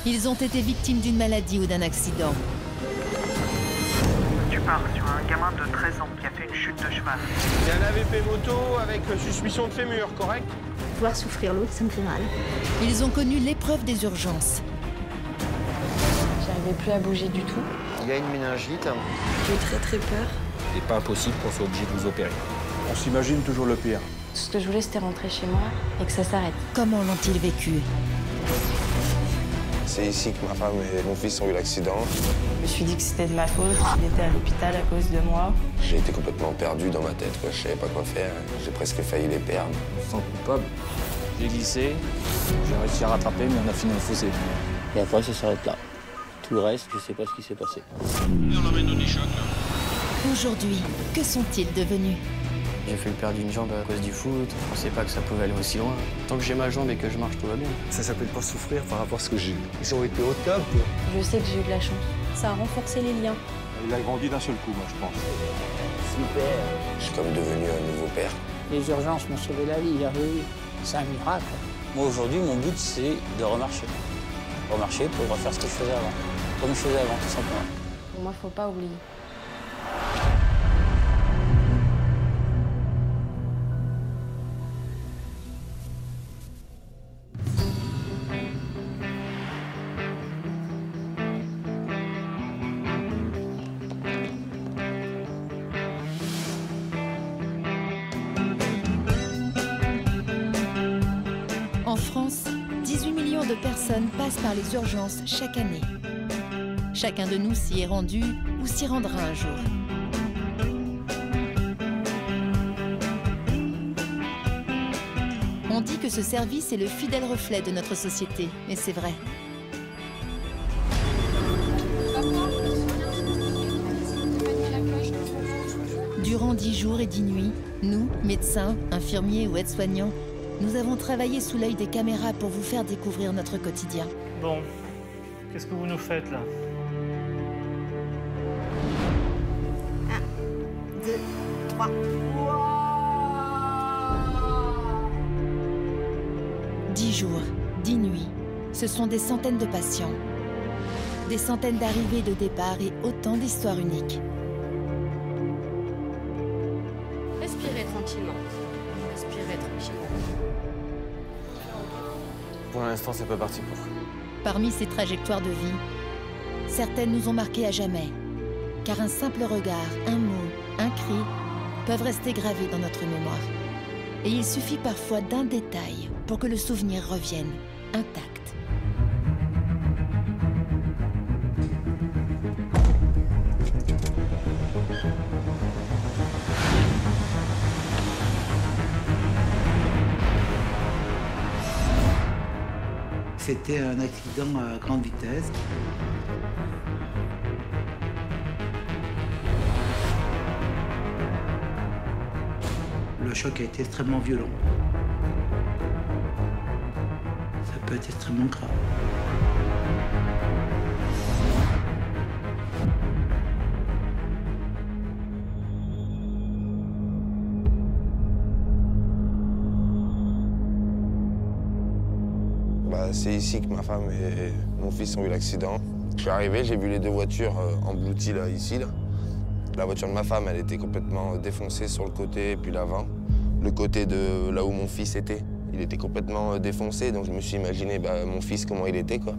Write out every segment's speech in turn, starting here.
Ils ont été victimes d'une maladie ou d'un accident. Tu pars sur un gamin de 13 ans qui a fait une chute de cheval. C'est un AVP moto avec suspicion de fémur, correct? Voir souffrir l'autre, ça me fait mal. Ils ont connu l'épreuve des urgences. J'arrivais plus à bouger du tout. Il y a une méningite. J'ai eu très très peur. C'est pas impossible qu'on soit obligé de vous opérer. On s'imagine toujours le pire. Tout ce que je voulais, c'était rentrer chez moi et que ça s'arrête. Comment l'ont-ils vécu? C'est ici que ma femme et mon fils ont eu l'accident. Je me suis dit que c'était de ma faute, qu'il était à l'hôpital à cause de moi. J'ai été complètement perdu dans ma tête, quoi. Je savais pas quoi faire. J'ai presque failli les perdre. Je me sens coupable. J'ai glissé, j'ai réussi à rattraper, mais on a fini au fossé. Et après, ça s'arrête là. Tout le reste, je sais pas ce qui s'est passé. On l'emmène au Nichoc, là. Aujourd'hui, que sont-ils devenus? J'ai fait le perdre d'une jambe à cause du foot. Je pensais pas que ça pouvait aller aussi loin. Tant que j'ai ma jambe et que je marche, tout va bien. Ça s'appelle pas souffrir par rapport à ce que j'ai eu. Ils ont été au top. Je sais que j'ai eu de la chance. Ça a renforcé les liens. Il a grandi d'un seul coup, moi, je pense. Je suis comme devenu un nouveau père. Les urgences m'ont sauvé la vie, oui. C'est un miracle. Moi, aujourd'hui, mon but, c'est de remarcher. Remarcher pour refaire ce que je faisais avant. Comme je faisais avant, tout simplement. Pour moi, faut pas oublier. En France, 18 millions de personnes passent par les urgences chaque année. Chacun de nous s'y est rendu ou s'y rendra un jour. On dit que ce service est le fidèle reflet de notre société, et c'est vrai. Durant 10 jours et 10 nuits, nous, médecins, infirmiers ou aides-soignants, nous avons travaillé sous l'œil des caméras pour vous faire découvrir notre quotidien. Bon, qu'est-ce que vous nous faites là? 1, 2, 3. 10 jours, 10 nuits, ce sont des centaines de patients. Des centaines d'arrivées et de départs et autant d'histoires uniques. Respirez tranquillement. Respirez tranquillement. Pour l'instant, c'est pas parti pour. Parmi ces trajectoires de vie, certaines nous ont marquées à jamais. Car un simple regard, un mot, un cri peuvent rester gravés dans notre mémoire. Et il suffit parfois d'un détail pour que le souvenir revienne intact. C'était un accident à grande vitesse. Le choc a été extrêmement violent. Ça peut être extrêmement grave. C'est ici que ma femme et mon fils ont eu l'accident. Je suis arrivé, j'ai vu les deux voitures englouties là, ici. Là. La voiture de ma femme, elle était complètement défoncée sur le côté et puis l'avant. Le côté de là où mon fils était, il était complètement défoncé. Donc je me suis imaginé mon fils, comment il était, quoi.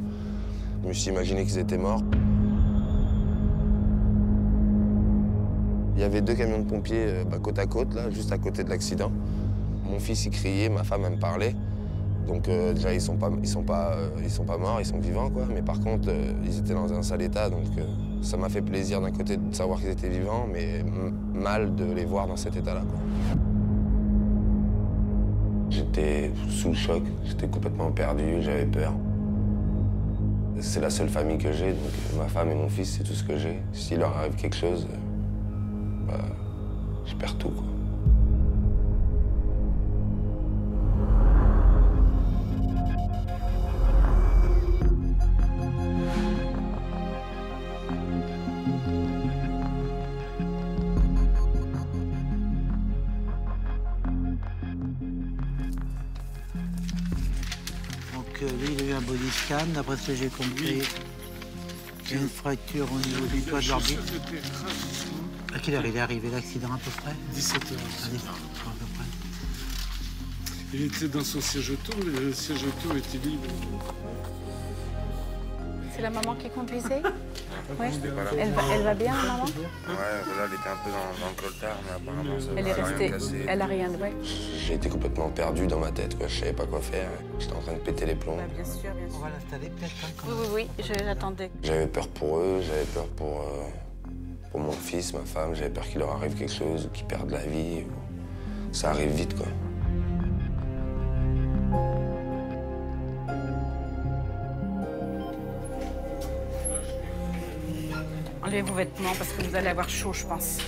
Je me suis imaginé qu'ils étaient morts. Il y avait deux camions de pompiers côte à côte, là, juste à côté de l'accident. Mon fils, il criait, ma femme, elle me parlait. Donc déjà, ils sont pas morts, ils sont vivants, quoi. Mais par contre, ils étaient dans un sale état, donc ça m'a fait plaisir d'un côté de savoir qu'ils étaient vivants, mais mal de les voir dans cet état-là, quoi. J'étais sous le choc, j'étais complètement perdu, j'avais peur. C'est la seule famille que j'ai, donc ma femme et mon fils, c'est tout ce que j'ai. S'il leur arrive quelque chose, je perds tout, quoi. lui, il a eu un body scan, d'après ce que j'ai compris. Il y a une fracture au niveau du toit de l'orbite. À quelle heure il est arrivé l'accident à peu près? 17h. À 17h à peu près. Il était dans son siège auto, le siège auto était libre. C'est la maman qui conduisait? Ouais. Elle va bien, la maman? Ouais, là, elle était un peu dans le coltard, mais apparemment, ça Elle est restée. Elle a rien de vrai. J'ai été complètement perdu dans ma tête, quoi. Je savais pas quoi faire. J'étais en train de péter les plombs. Bien sûr, bien sûr. On va l'installer peut-être quand même. Oui, j'attendais. J'avais peur pour eux, j'avais peur pour mon fils, ma femme. J'avais peur qu'il leur arrive quelque chose ou qu'ils perdent la vie. Ça arrive vite, quoi. Enlevez vos vêtements parce que vous allez avoir chaud, je pense.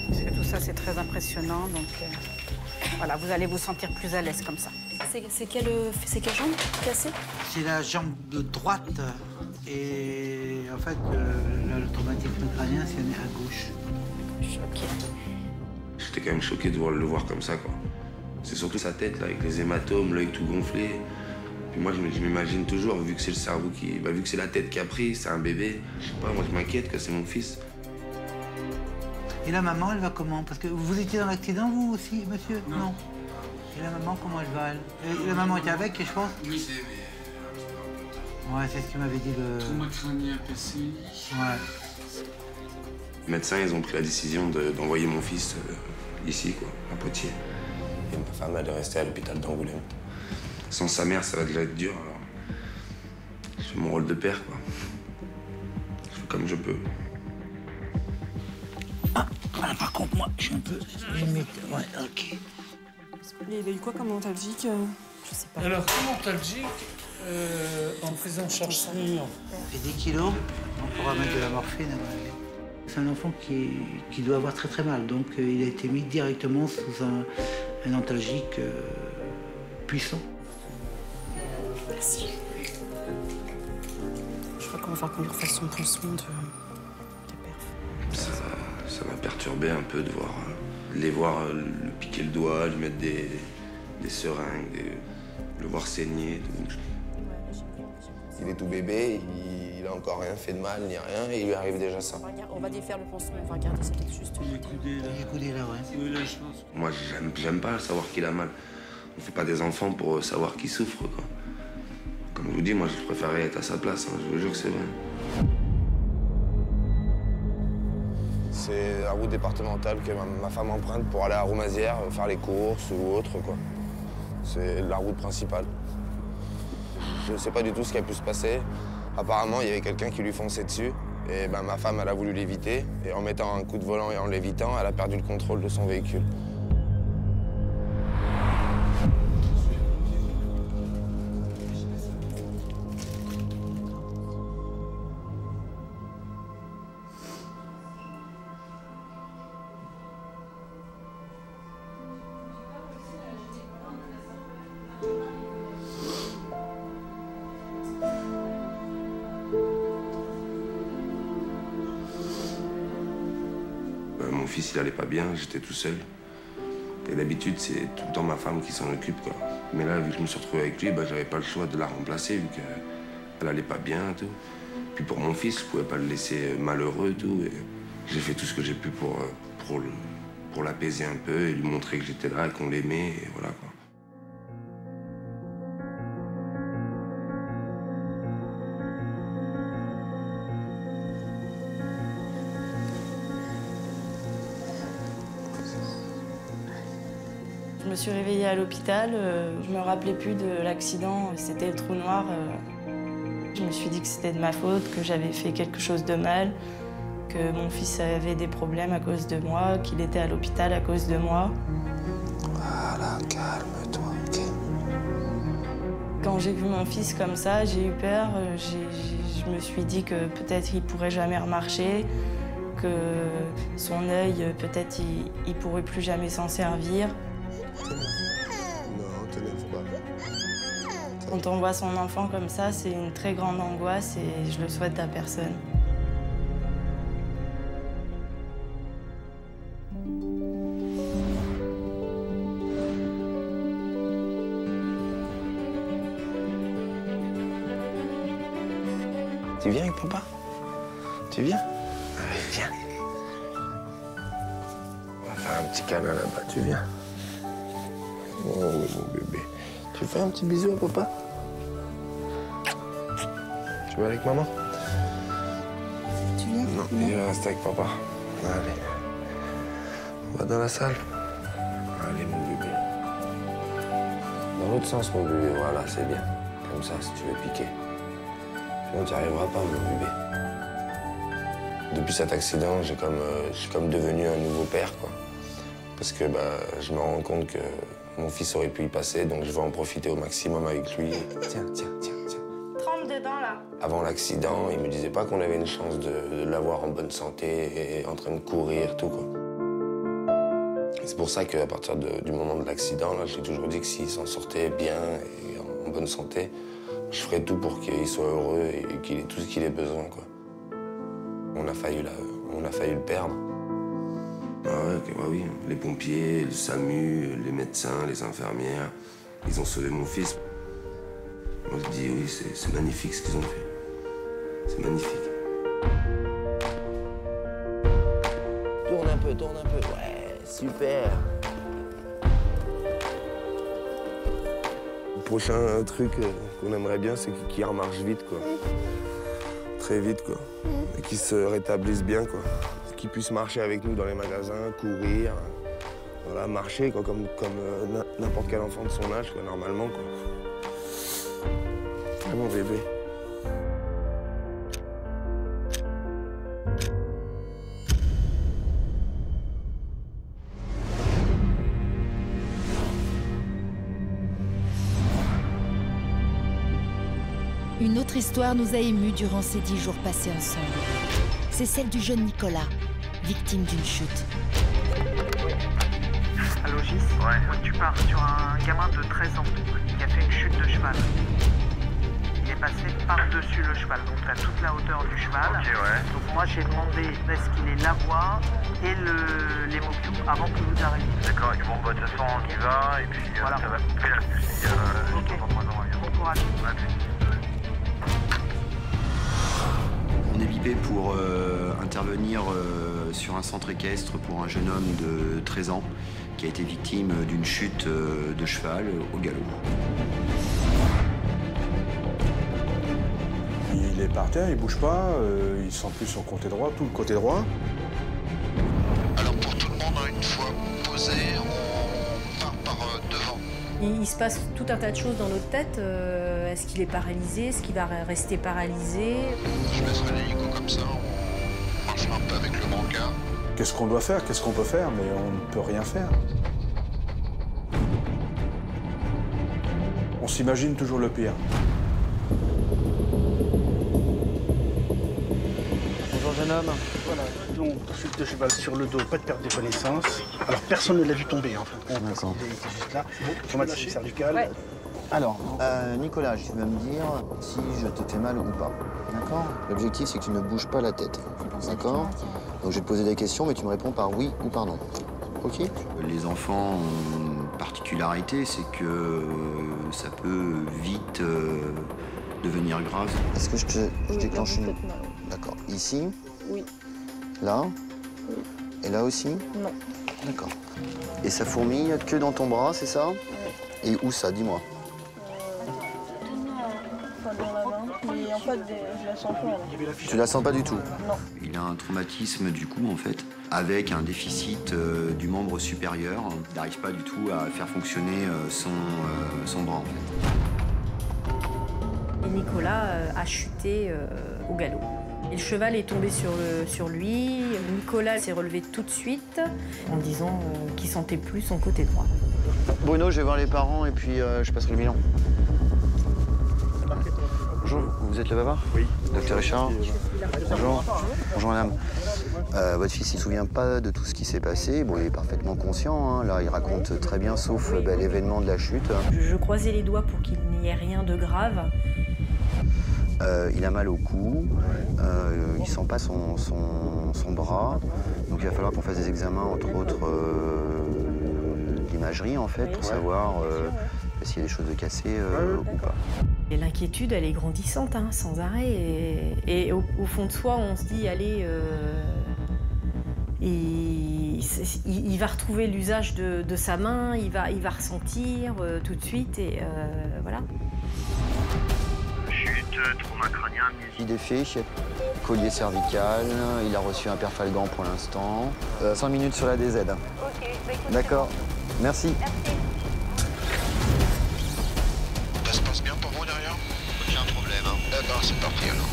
Parce que tout ça, c'est très impressionnant. Donc, voilà, vous allez vous sentir plus à l'aise comme ça. C'est quelle jambe cassée? C'est la jambe de droite. Et en fait, le traumatisme crânien, c'est à gauche. Ok. J'étais quand même choqué de le voir comme ça, quoi. C'est surtout sa tête, là, avec les hématomes, l'œil tout gonflé. Puis moi, je m'imagine toujours, vu que c'est le cerveau vu que c'est la tête qui a pris, c'est un bébé. Je sais pas, moi, je m'inquiète que c'est mon fils. Et la maman, elle va comment? Parce que vous étiez dans l'accident, vous aussi, monsieur? Non. Et la maman, comment elle va, elle? Et la maman était avec, je pense? Oui, c'est... Ouais, c'est ce que m'avait dit le... Trauma crânien PCI. Ouais. Les médecins, ils ont pris la décision d'envoyer mon fils ici, quoi, à Poitiers. Et ma femme, elle est restée à l'hôpital d'Angoulême. Sans sa mère, ça va déjà être dur, alors... Je fais mon rôle de père, quoi. Je fais comme je peux. Ah, par contre, moi, je suis un peu limite. Ouais, ok. Il avait eu quoi comme antalgique? Je sais pas. Alors, comme antalgique, en prise en charge sanguine. Et 10 kilos, on pourra mettre de la morphine. C'est un enfant qui doit avoir très mal, donc il a été mis directement sous un antalgique puissant. Merci. Je crois qu'on va falloir qu'on lui refasse son pansement de perf. Ça m'a perturbé un peu de les voir lui piquer le doigt, lui mettre des seringues, le voir saigner. Tout. Il est tout bébé, il a encore rien fait de mal ni rien, et il lui arrive déjà ça. On va défaire le pansement, on va regarder ça peut-être juste. Il est coudé là, ouais. Oui, là, je pense. Moi, j'aime pas savoir qu'il a mal. On fait pas des enfants pour savoir qu'il souffre, quoi. Comme je vous dis, moi, je préférerais être à sa place, hein, je vous jure que c'est vrai. C'est la route départementale que ma femme emprunte pour aller à Roumazières, faire les courses ou autre, quoi. C'est la route principale. Je ne sais pas du tout ce qui a pu se passer. Apparemment, il y avait quelqu'un qui lui fonçait dessus. Et ben, ma femme, elle a voulu l'éviter. Et en mettant un coup de volant et en l'évitant, elle a perdu le contrôle de son véhicule. Mon fils, il allait pas bien, j'étais tout seul. Et d'habitude, c'est tout le temps ma femme qui s'en occupe, quoi. Mais là, vu que je me suis retrouvé avec lui, j'avais pas le choix de la remplacer, vu qu'elle allait pas bien, tout. Puis pour mon fils, je pouvais pas le laisser malheureux, tout. Et j'ai fait tout ce que j'ai pu pour l'apaiser un peu et lui montrer que j'étais là, qu'on l'aimait, et voilà, quoi. Je me suis réveillée à l'hôpital, je me rappelais plus de l'accident, c'était le trou noir. Je me suis dit que c'était de ma faute, que j'avais fait quelque chose de mal, que mon fils avait des problèmes à cause de moi, qu'il était à l'hôpital à cause de moi. Voilà, calme-toi, ok. Quand j'ai vu mon fils comme ça, j'ai eu peur. Je me suis dit que peut-être il pourrait jamais remarcher, que son œil, peut-être il pourrait plus jamais s'en servir. Non, t'énerve pas. Quand on voit son enfant comme ça, c'est une très grande angoisse et je le souhaite à personne. Tu viens avec papa? Tu viens? Allez, viens. On va faire un petit câlin là-bas, tu viens? Oh, mon bébé. Tu fais un petit bisou à papa? Tu vas avec maman? Tu viens? Non, il va rester avec papa. Allez. On va dans la salle. Allez, mon bébé. Dans l'autre sens, mon bébé. Voilà, c'est bien. Comme ça, si tu veux piquer. Sinon, tu n'y arriveras pas, mon bébé. Depuis cet accident, je suis comme devenu un nouveau père, quoi. Parce que je me rends compte que mon fils aurait pu y passer, donc je vais en profiter au maximum avec lui. Tiens. Trempe dedans, là. Avant l'accident, il me disait pas qu'on avait une chance de l'avoir en bonne santé et en train de courir, tout, quoi. C'est pour ça qu'à partir du moment de l'accident, j'ai toujours dit que s'il s'en sortait bien et en bonne santé, je ferais tout pour qu'il soit heureux et qu'il ait tout ce qu'il ait besoin, quoi. On a failli le perdre. Ah ouais, bah oui, les pompiers, le SAMU, les médecins, les infirmières, ils ont sauvé mon fils. Moi je dis oui, c'est magnifique ce qu'ils ont fait. C'est magnifique. Tourne un peu, ouais, super. Le prochain truc qu'on aimerait bien, c'est qu'il remarche vite, quoi. Très vite, quoi. Et qu'il se rétablisse bien, quoi. Qu'il puisse marcher avec nous dans les magasins, courir, voilà, marcher, quoi, comme n'importe quel enfant de son âge, quoi, normalement, quoi. Ah, mon bébé. Une autre histoire nous a émus durant ces 10 jours passés ensemble. C'est celle du jeune Nicolas, victime d'une chute. Allô, Gis? Ouais. Tu pars sur un gamin de 13 ans qui a fait une chute de cheval. Il est passé par-dessus le cheval, donc à toute la hauteur du cheval. Ok, ouais. Donc moi, j'ai demandé est-ce qu'il ait la voie et l'hémopiou avant que vous arriviez. D'accord, et bon, bah, de toute façon, on y va, et puis voilà. Ça va couper la suite. Ok, bon courage. On est bipé pour intervenir sur un centre équestre pour un jeune homme de 13 ans qui a été victime d'une chute de cheval au galop. Il est par terre, il bouge pas, il sent plus son côté droit, tout le côté droit. Alors pour tout le monde, une fois posé, on part par devant. Il se passe tout un tas de choses dans notre tête. Est-ce qu'il est paralysé? Est-ce qu'il va rester paralysé? Je laisserai l'hélico comme ça, on marchera un peu avec le brancard. Qu'est-ce qu'on doit faire? Qu'est-ce qu'on peut faire? Mais on ne peut rien faire. On s'imagine toujours le pire. Bonjour jeune homme. Voilà, donc chute de cheval sur le dos, pas de perte de connaissance. Alors personne ne l'a vu tomber en fait. D'accord. Il était juste là. Traumatisme cervical. Ouais. Alors, Nicolas, tu vas me dire si je te fais mal ou pas. D'accord? L'objectif, c'est que tu ne bouges pas la tête. D'accord? Donc je vais te poser des questions, mais tu me réponds par oui ou par non. OK? Les enfants ont une particularité, c'est que ça peut vite devenir grave. Est-ce que je déclenche une... D'accord. Ici? Oui. Là? Oui. Et là aussi? Non. D'accord. Et ça fourmille que dans ton bras, c'est ça? Oui. Et où ça? Dis-moi. Enfin, dans la main, mais en fait, je la sens pas. Tu la sens pas du tout? Non. Il a un traumatisme du cou, en fait, avec un déficit du membre supérieur. Il n'arrive pas du tout à faire fonctionner son bras, en fait. Et Nicolas a chuté au galop. Et le cheval est tombé sur lui. Nicolas s'est relevé tout de suite en disant qu'il sentait plus son côté droit. Bruno, je vais voir les parents et puis je passerai le bilan. Bonjour, vous êtes le bavard? Oui. Docteur Richard? Bonjour. Bonjour madame. Votre fils, il ne se souvient pas de tout ce qui s'est passé. Bon, il est parfaitement conscient, hein. Là, il raconte très bien, sauf l'événement de la chute. Je croisais les doigts pour qu'il n'y ait rien de grave. Il a mal au cou, il ne sent pas son bras. Donc il va falloir qu'on fasse des examens, entre autres d'imagerie, en fait, pour savoir s'il y a des choses de cassées ou pas. Et l'inquiétude, elle est grandissante, hein, sans arrêt. Et au fond de soi, on se dit, allez, il va retrouver l'usage de sa main, il va ressentir tout de suite, et voilà. Chute, trauma crânien, Idée fait, collier cervical, il a reçu un perfalgan pour l'instant. 5 minutes sur la DZ. Ok, d'accord, merci. Ça se passe bien pour vous derrière? J'ai un problème. Hein. D'accord, c'est parti alors.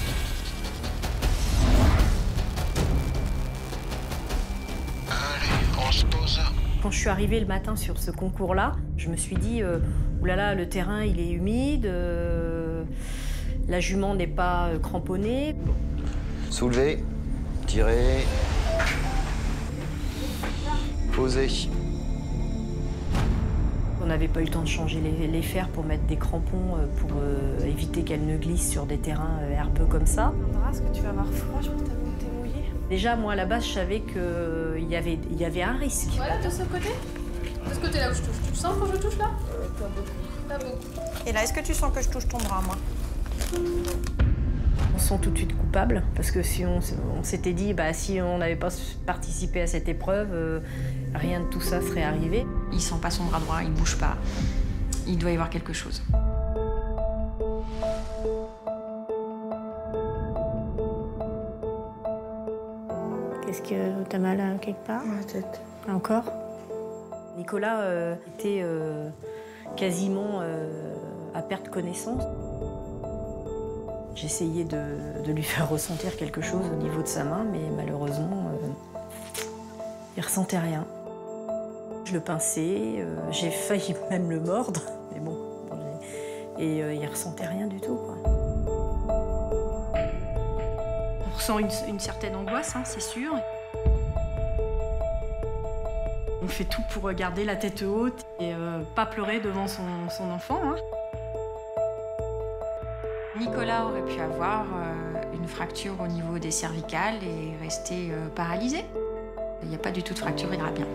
Allez, on se pose. Quand je suis arrivée le matin sur ce concours-là, je me suis dit, oulala, le terrain il est humide, la jument n'est pas cramponnée. Soulever, tirer, poser. On n'avait pas eu le temps de changer les fers pour mettre des crampons pour éviter qu'elle ne glisse sur des terrains herbeux comme ça. Est-ce que tu vas avoir froid? Je pense que t'es mouillée. Déjà, moi, à la base, je savais qu'il y avait un risque. Voilà, de ce côté? De ce côté-là où je touche. Tu le sens quand je touche là? Pas beaucoup. Pas beaucoup. Et là, est-ce que tu sens que je touche ton bras, moi? On se sent tout de suite coupable, parce que si on s'était dit, bah, si on n'avait pas participé à cette épreuve, rien de tout ça serait arrivé. Il sent pas son bras droit, il bouge pas. Il doit y avoir quelque chose. Est-ce que t'as mal à quelque part? La tête. Encore? Nicolas était quasiment à perte connaissance. J'essayais de lui faire ressentir quelque chose au niveau de sa main, mais malheureusement, il ressentait rien. Je le pinçais, j'ai failli même le mordre, mais bon, et il ressentait rien du tout, quoi. On ressent une certaine angoisse, hein, c'est sûr. On fait tout pour garder la tête haute et pas pleurer devant son enfant, hein. Nicolas aurait pu avoir une fracture au niveau des cervicales et rester paralysé. Il n'y a pas du tout de fracture, il ira bien.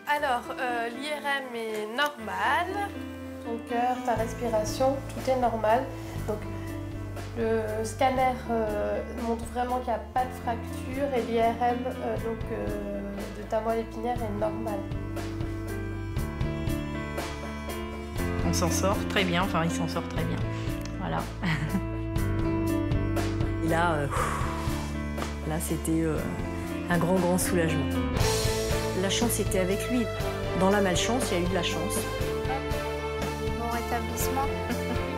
Alors, l'IRM est normal. Ton cœur, ta respiration, tout est normal. Donc, le scanner montre vraiment qu'il n'y a pas de fracture et l'IRM de ta moelle épinière est normal. On s'en sort très bien, enfin il s'en sort très bien. Voilà. Et là, c'était un grand soulagement. La chance était avec lui. Dans la malchance, il y a eu de la chance. Bon rétablissement.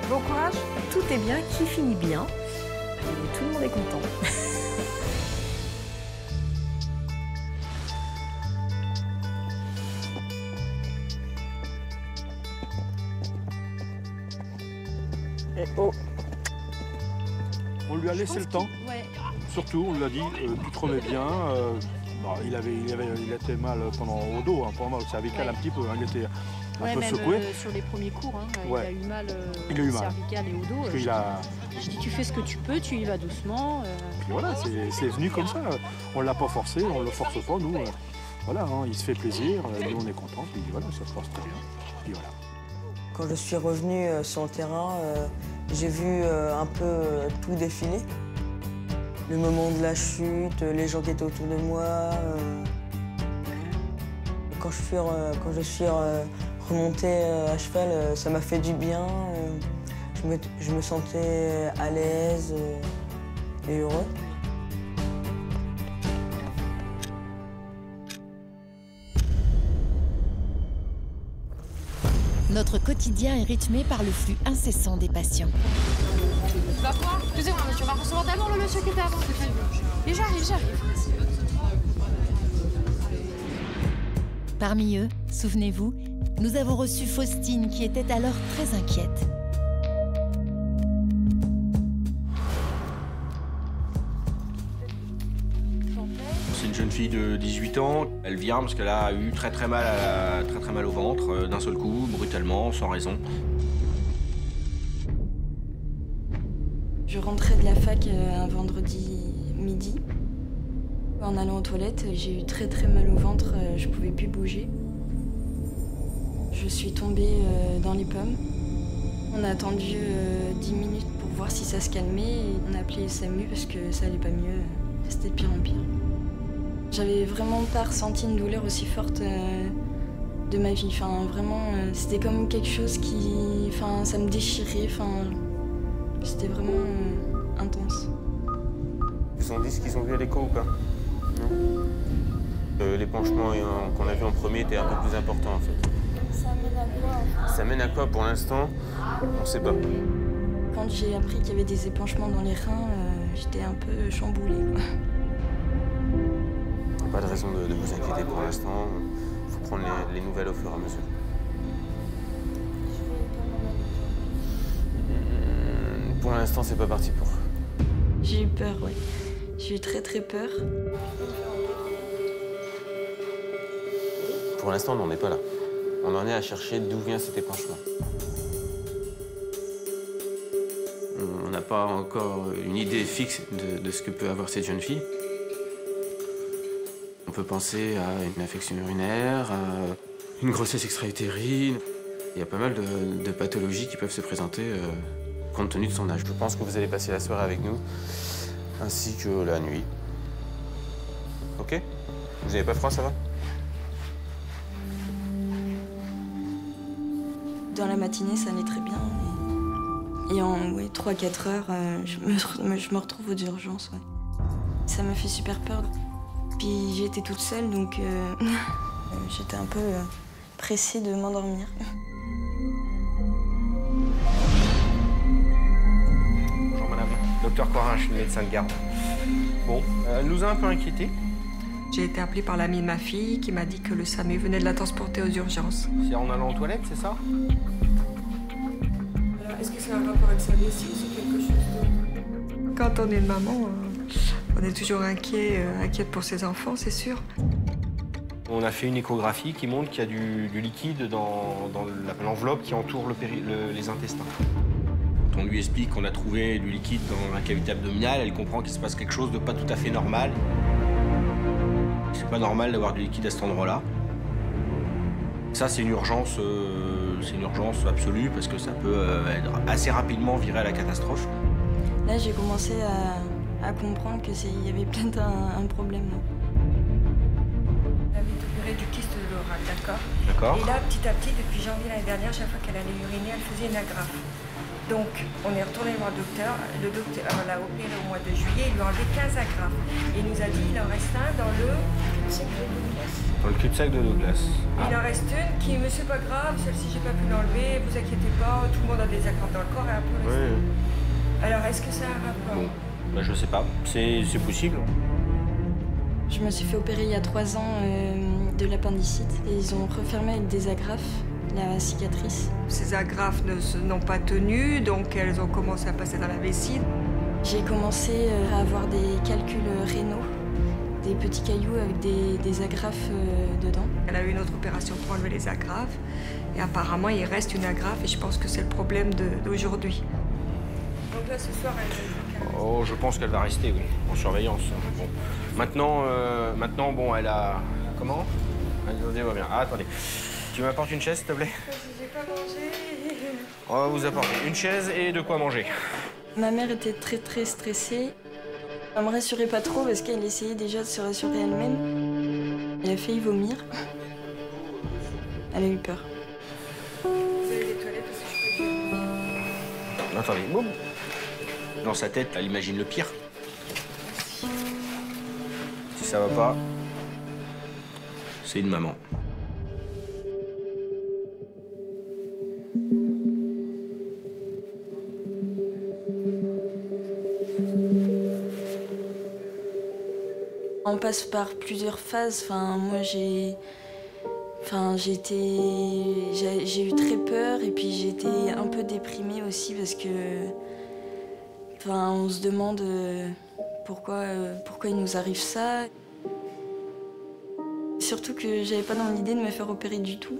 Bon courage. Tout est bien, qui finit bien. Et tout le monde est content. Oh. On lui a laissé le temps. Ouais. Surtout, on lui a dit, tu te remets bien. Il était mal au dos, hein, pendant le cervical un petit peu. Hein, il était un peu secoué. Sur les premiers cours, hein, ouais. Il a eu mal au cervical et au dos. Je dis, tu fais ce que tu peux, tu y vas doucement. Puis voilà, c'est venu comme ça. On ne l'a pas forcé, on ne le force pas, nous. Voilà, hein, il se fait plaisir, nous on est contents, puis voilà, ça se passe très bien. Puis voilà. Quand je suis revenue sur le terrain, j'ai vu un peu tout défiler. Le moment de la chute, les gens qui étaient autour de moi. Quand je suis remontée à cheval, ça m'a fait du bien. Je me sentais à l'aise et heureux. Notre quotidien est rythmé par le flux incessant des patients. Va voir. Excusez-moi, monsieur, on va recevoir d'abord le monsieur qui était avant. Et j'arrive. Parmi eux, souvenez-vous, nous avons reçu Faustine qui était alors très inquiète. C'est une jeune fille de 18 ans. Elle vient parce qu'elle a eu très mal au ventre, d'un seul coup, brutalement, sans raison. Je rentrais de la fac un vendredi midi. En allant aux toilettes, j'ai eu très mal au ventre, je pouvais plus bouger. Je suis tombée dans les pommes. On a attendu 10 minutes pour voir si ça se calmait et on a appelé le SAMU parce que ça allait pas mieux. C'était de pire en pire. J'avais vraiment pas ressenti une douleur aussi forte de ma vie. Enfin, vraiment, c'était comme quelque chose qui... Enfin, ça me déchirait. Enfin, c'était vraiment intense. Ils vous ont dit ce qu'ils ont vu à l'écho ou pas? Non. L'épanchement qu'on a vu en premier était un peu plus important en fait. Ça mène à quoi? Ça mène à quoi pour l'instant? On sait pas. Quand j'ai appris qu'il y avait des épanchements dans les reins, j'étais un peu chamboulée, quoi. Pas de raison de vous inquiéter pour l'instant. Il faut prendre les nouvelles au fur et à mesure. Pour l'instant, c'est pas parti pour. J'ai eu peur, oui. J'ai eu très peur. Pour l'instant, on n'en est pas là. On en est à chercher d'où vient cet épanchement. On n'a pas encore une idée fixe de ce que peut avoir cette jeune fille. On peut penser à une infection urinaire, à une grossesse extra-utérine. Il y a pas mal de pathologies qui peuvent se présenter compte tenu de son âge. Je pense que vous allez passer la soirée avec nous, ainsi que la nuit. Ok? Vous n'avez pas froid, ça va? Dans la matinée, ça allait très bien. Et en 3-4 heures, je me retrouve aux urgences. Ouais. Ça m'a fait super peur. Puis j'étais toute seule, donc j'étais un peu pressée de m'endormir. Bonjour madame, docteur Corin, je suis le médecin de garde. Bon, elle nous a un peu inquiétés. J'ai été appelée par l'ami de ma fille qui m'a dit que le SAMU venait de la transporter aux urgences. C'est en allant aux toilettes, c'est ça? Alors, est-ce que c'est un rapport avec sa vessie ou c'est quelque chose d'autre? Quand on est une maman, on est toujours inquiète pour ses enfants, c'est sûr. On a fait une échographie qui montre qu'il y a du liquide dans l'enveloppe qui entoure les intestins. Quand on lui explique qu'on a trouvé du liquide dans la cavité abdominale, elle comprend qu'il se passe quelque chose de pas tout à fait normal. C'est pas normal d'avoir du liquide à cet endroit-là. Ça, c'est une urgence absolue parce que ça peut être assez rapidement virer à la catastrophe. Là, j'ai commencé à comprendre qu'il y avait peut-être un problème. Elle avait été opérée du kyste de l'oral, d'accord? D'accord. Et là, petit à petit, depuis janvier l'année dernière, chaque fois qu'elle allait uriner, elle faisait une agrafe. Donc, on est retourné voir le docteur. Le docteur l'a opéré au mois de juillet, il lui a enlevé 15 agrafes. Et il nous a dit qu'il en reste un dans le cul-de-sac de Douglas. Dans le cul-de-sac de Douglas. Il en reste une qui, mais c'est pas grave, celle-ci, j'ai pas pu l'enlever, vous inquiétez pas, tout le monde a des agrafes dans le corps et un peu resté. Oui. Alors, est-ce que ça a un rapport? Bon, bah, je sais pas, c'est possible. Je me suis fait opérer il y a 3 ans de l'appendicite et ils ont refermé avec des agrafes la cicatrice. Ces agrafes n'ont pas tenu, donc elles ont commencé à passer dans la vessie. J'ai commencé à avoir des calculs rénaux, des petits cailloux avec des agrafes dedans. Elle a eu une autre opération pour enlever les agrafes et apparemment il reste une agrafe et je pense que c'est le problème d'aujourd'hui. Donc là ce soir Oh, je pense qu'elle va rester, oui, en surveillance. Bon. Maintenant, bon, elle a... Comment? Attendez, va bien. Ah, attendez. Tu m'apportes une chaise, s'il te plaît? J'ai pas mangé. On va vous apporter une chaise et de quoi manger. Ma mère était très stressée. Elle me rassurait pas trop parce qu'elle essayait déjà de se rassurer elle-même. Elle a failli vomir. Elle a eu peur. Vous avez des toilettes parce que je peux... Attendez, boum. Dans sa tête, elle imagine le pire. Si ça va pas, c'est une maman. On passe par plusieurs phases. Enfin, moi, j'ai eu très peur et puis j'ai été un peu déprimée aussi parce que, enfin, on se demande pourquoi il nous arrive ça. Surtout que j'avais pas dans l'idée de me faire opérer du tout.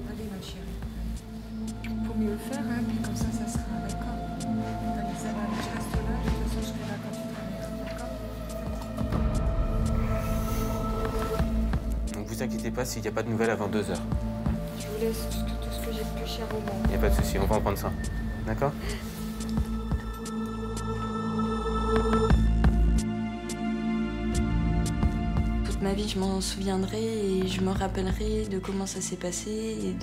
Allez, ma chérie. Faut mieux le faire, hein, puis comme ça sera, d'accord? T'as les arrêts, je reste là, de toute façon, je serai là quand tu travailleras, d'accord? vous inquiétez pas s'il n'y a pas de nouvelles avant 2 heures. Je vous laisse tout ce que j'ai de plus cher au monde. Il n'y a pas de souci, on va en prendre ça. D'accord? Toute ma vie, je m'en souviendrai et je me rappellerai de comment ça s'est passé et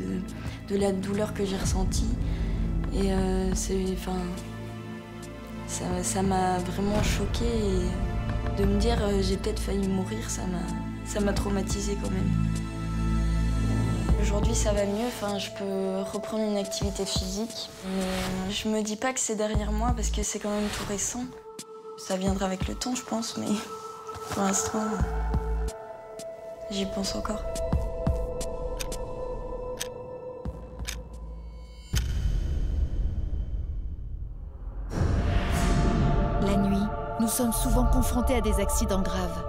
de la douleur que j'ai ressentie. Et ça m'a vraiment choquée. Et de me dire j'ai peut-être failli mourir, ça m'a traumatisée quand même. Aujourd'hui, ça va mieux. Je peux reprendre une activité physique. Mais je me dis pas que c'est derrière moi parce que c'est quand même tout récent. Ça viendra avec le temps, je pense, mais pour l'instant, j'y pense encore. La nuit, nous sommes souvent confrontés à des accidents graves.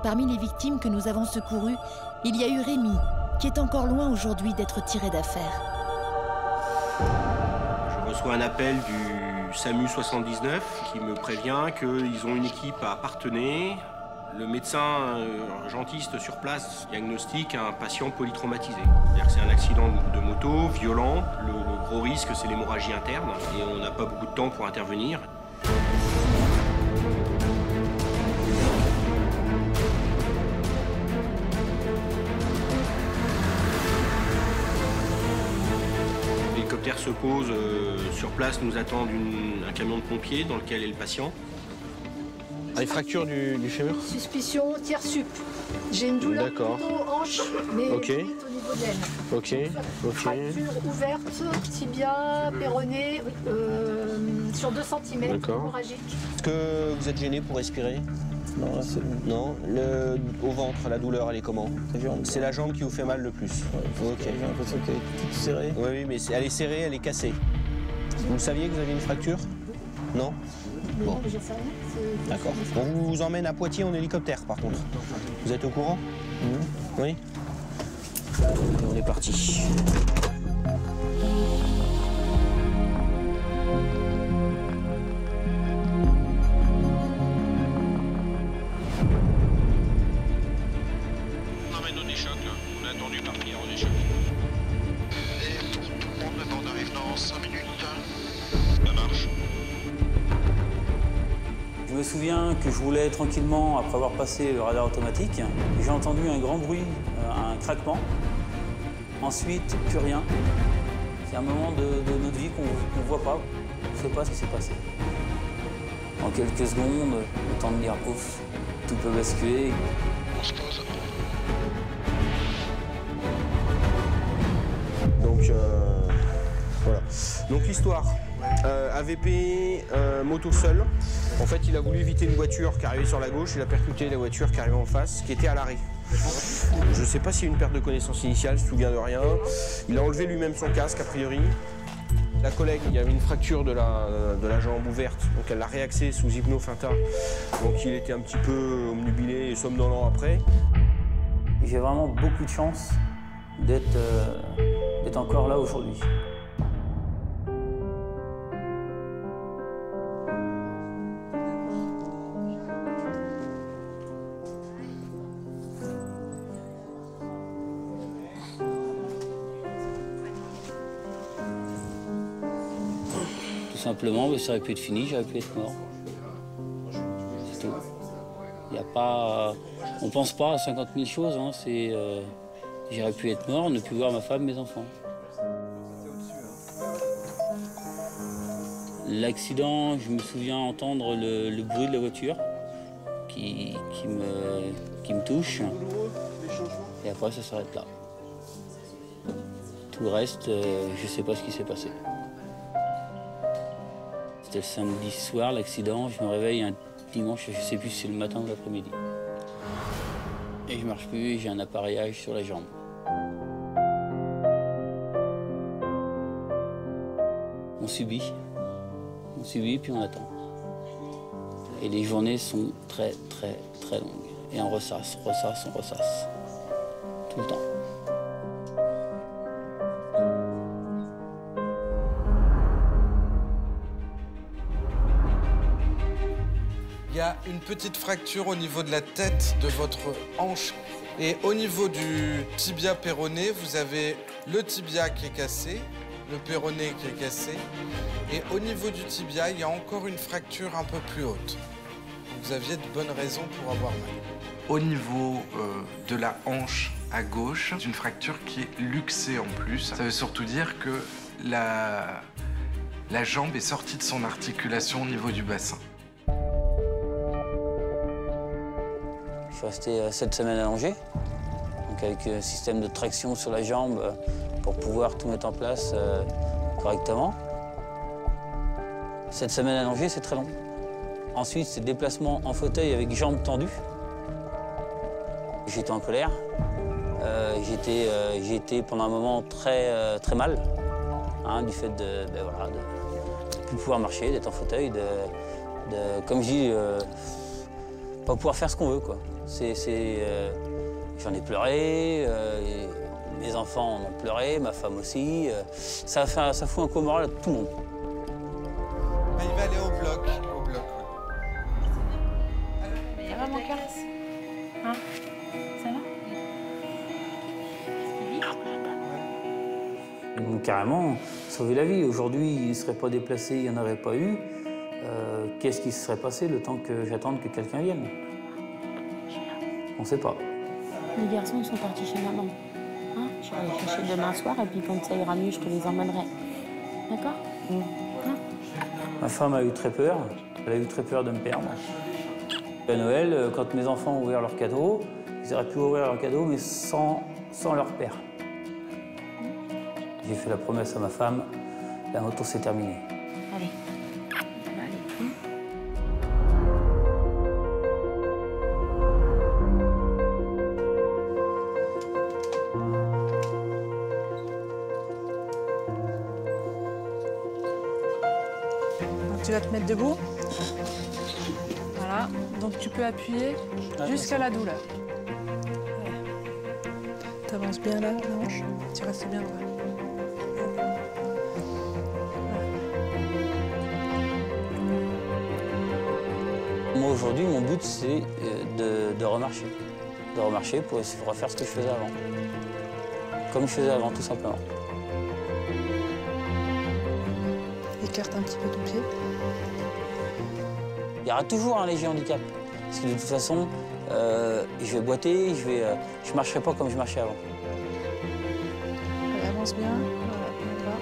Parmi les victimes que nous avons secourues, il y a eu Rémi, qui est encore loin aujourd'hui d'être tiré d'affaire. Je reçois un appel du SAMU 79 qui me prévient qu'ils ont une équipe à Parthenay. Le médecin urgentiste sur place diagnostique un patient polytraumatisé. C'est-à-dire que c'est un accident de moto violent. Le gros risque, c'est l'hémorragie interne et on n'a pas beaucoup de temps pour intervenir. L'hélicoptère se pose sur place, nous attend un camion de pompiers dans lequel est le patient. Ah, une fracture du fémur? Suspicion tiers sup. J'ai une douleur plutôt hanche, mais ok. Au niveau de l'aine. Ok. Fracture ouverte, tibia, péroné, sur 2 cm, hémorragique. Est-ce que vous êtes gêné pour respirer? Non, là c'est bon. Non, au ventre, la douleur, elle est comment? C'est la jambe qui vous fait mal le plus? Ouais, ok. J'ai l'impression qu'elle est toute serrée. Oui, mais elle est serrée, elle est cassée. Vous saviez que vous aviez une fracture? Non? Bon. D'accord. On vous emmène à Poitiers en hélicoptère, par contre. Vous êtes au courant? Oui? On est parti. On emmène au déchoc, là. On a attendu partir au déchoc. Et pour tout le monde, le bord arrive dans 5 minutes. Ça marche. Je me souviens que je roulais tranquillement après avoir passé le radar automatique. J'ai entendu un grand bruit, un craquement. Ensuite, plus rien. C'est un moment de notre vie qu'on ne voit pas. On ne sait pas ce qui s'est passé. En quelques secondes, le temps de dire ouf, tout peut basculer. On se pose. Donc, voilà. Donc l'histoire. AVP, moto seul. En fait, il a voulu éviter une voiture qui arrivait sur la gauche, il a percuté la voiture qui arrivait en face, qui était à l'arrêt. Je ne sais pas s'il y a une perte de connaissance initiale, il ne se souvient de rien. Il a enlevé lui-même son casque, a priori. La collègue, il y avait une fracture de la jambe ouverte, donc elle l'a réaxé sous hypnofinta. Donc il était un petit peu omnubilé et somnolent après. J'ai vraiment beaucoup de chance d'être encore là aujourd'hui. Tout simplement, ça aurait pu être fini, j'aurais pu être mort. C'est tout. Il n'y a pas... On pense pas à 50 000 choses, hein. J'aurais pu être mort, ne plus voir ma femme, mes enfants. L'accident, je me souviens entendre le bruit de la voiture qui me touche. Et après, ça s'arrête là. Tout le reste, je ne sais pas ce qui s'est passé. C'était le samedi soir, l'accident. Je me réveille un dimanche, je ne sais plus si c'est le matin ou l'après-midi. Et je ne marche plus et j'ai un appareillage sur la jambe. On subit puis on attend. Et les journées sont très, très, très longues. Et on ressasse. Tout le temps. Il y a une petite fracture au niveau de la tête de votre hanche Et au niveau du tibia péroné, vous avez le tibia qui est cassé, le péroné qui est cassé. Et au niveau du tibia, il y a encore une fracture un peu plus haute. Vous aviez de bonnes raisons pour avoir mal. Au niveau de la hanche à gauche, c'est une fracture qui est luxée en plus. Ça veut surtout dire que la jambe est sortie de son articulation au niveau du bassin. Je suis resté 7 semaines allongé, donc avec un système de traction sur la jambe pour pouvoir tout mettre en place correctement. 7 semaines allongé, c'est très long. Ensuite, c'est déplacement en fauteuil avec jambes tendues. J'étais en colère. J'ai été pendant un moment très mal, hein, du fait de plus pouvoir marcher, d'être en fauteuil, comme je dis, pas pouvoir faire ce qu'on veut, quoi. J'en ai pleuré, mes enfants en ont pleuré, ma femme aussi. Ça fout un coup au moral à tout le monde. Mais il va aller au bloc. Ça va, mon cœur? Hein? Ça va? Donc, carrément, sauver la vie. Aujourd'hui, il ne serait pas déplacé, il n'y en aurait pas eu. Qu'est-ce qui se serait passé le temps que j'attende que quelqu'un vienne? On ne sait pas. Les garçons, ils sont partis chez maman. Hein? Je vais aller chercher demain soir et puis quand ça ira mieux, je te les emmènerai. D'accord? Hein? Ma femme a eu très peur. Elle a eu très peur de me perdre. À Noël, quand mes enfants ont ouvert leurs cadeaux, ils auraient pu ouvrir leurs cadeaux, mais sans leur père. J'ai fait la promesse à ma femme, la moto s'est terminée. Allez. Tu vas te mettre debout. Voilà. Donc tu peux appuyer jusqu'à la douleur. Tu avances bien là, la hanche. Tu restes bien droit. Moi, aujourd'hui, mon but, c'est de remarcher. De remarcher pour essayer de refaire ce que je faisais avant. Comme je faisais avant, tout simplement. Écarte un petit peu ton pied. Il y aura toujours un léger handicap. Parce que de toute façon, je vais boiter, je marcherai pas comme je marchais avant. Elle avance bien. Voilà.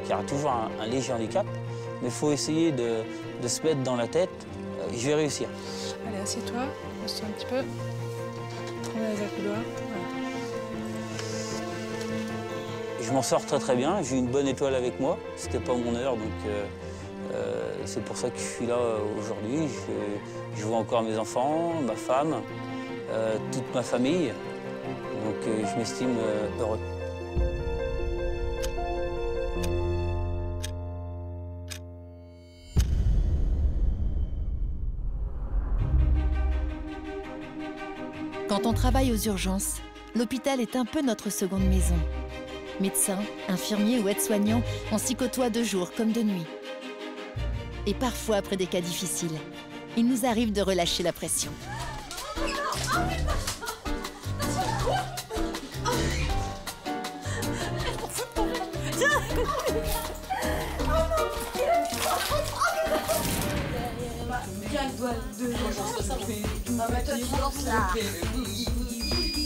Il y aura toujours un léger handicap, mais il faut essayer de se mettre dans la tête, je vais réussir. Allez, assieds-toi, pose-toi un petit peu. Prends les accoudoirs. Voilà. Je m'en sors très bien, j'ai une bonne étoile avec moi. C'était pas mon heure, donc c'est pour ça que je suis là aujourd'hui. Je vois encore mes enfants, ma femme, toute ma famille. Donc je m'estime heureux. Quand on travaille aux urgences, l'hôpital est un peu notre seconde maison. Médecins, infirmiers ou aides-soignants, on s'y côtoie de jour comme de nuit. Et parfois, après des cas difficiles, il nous arrive de relâcher la pression.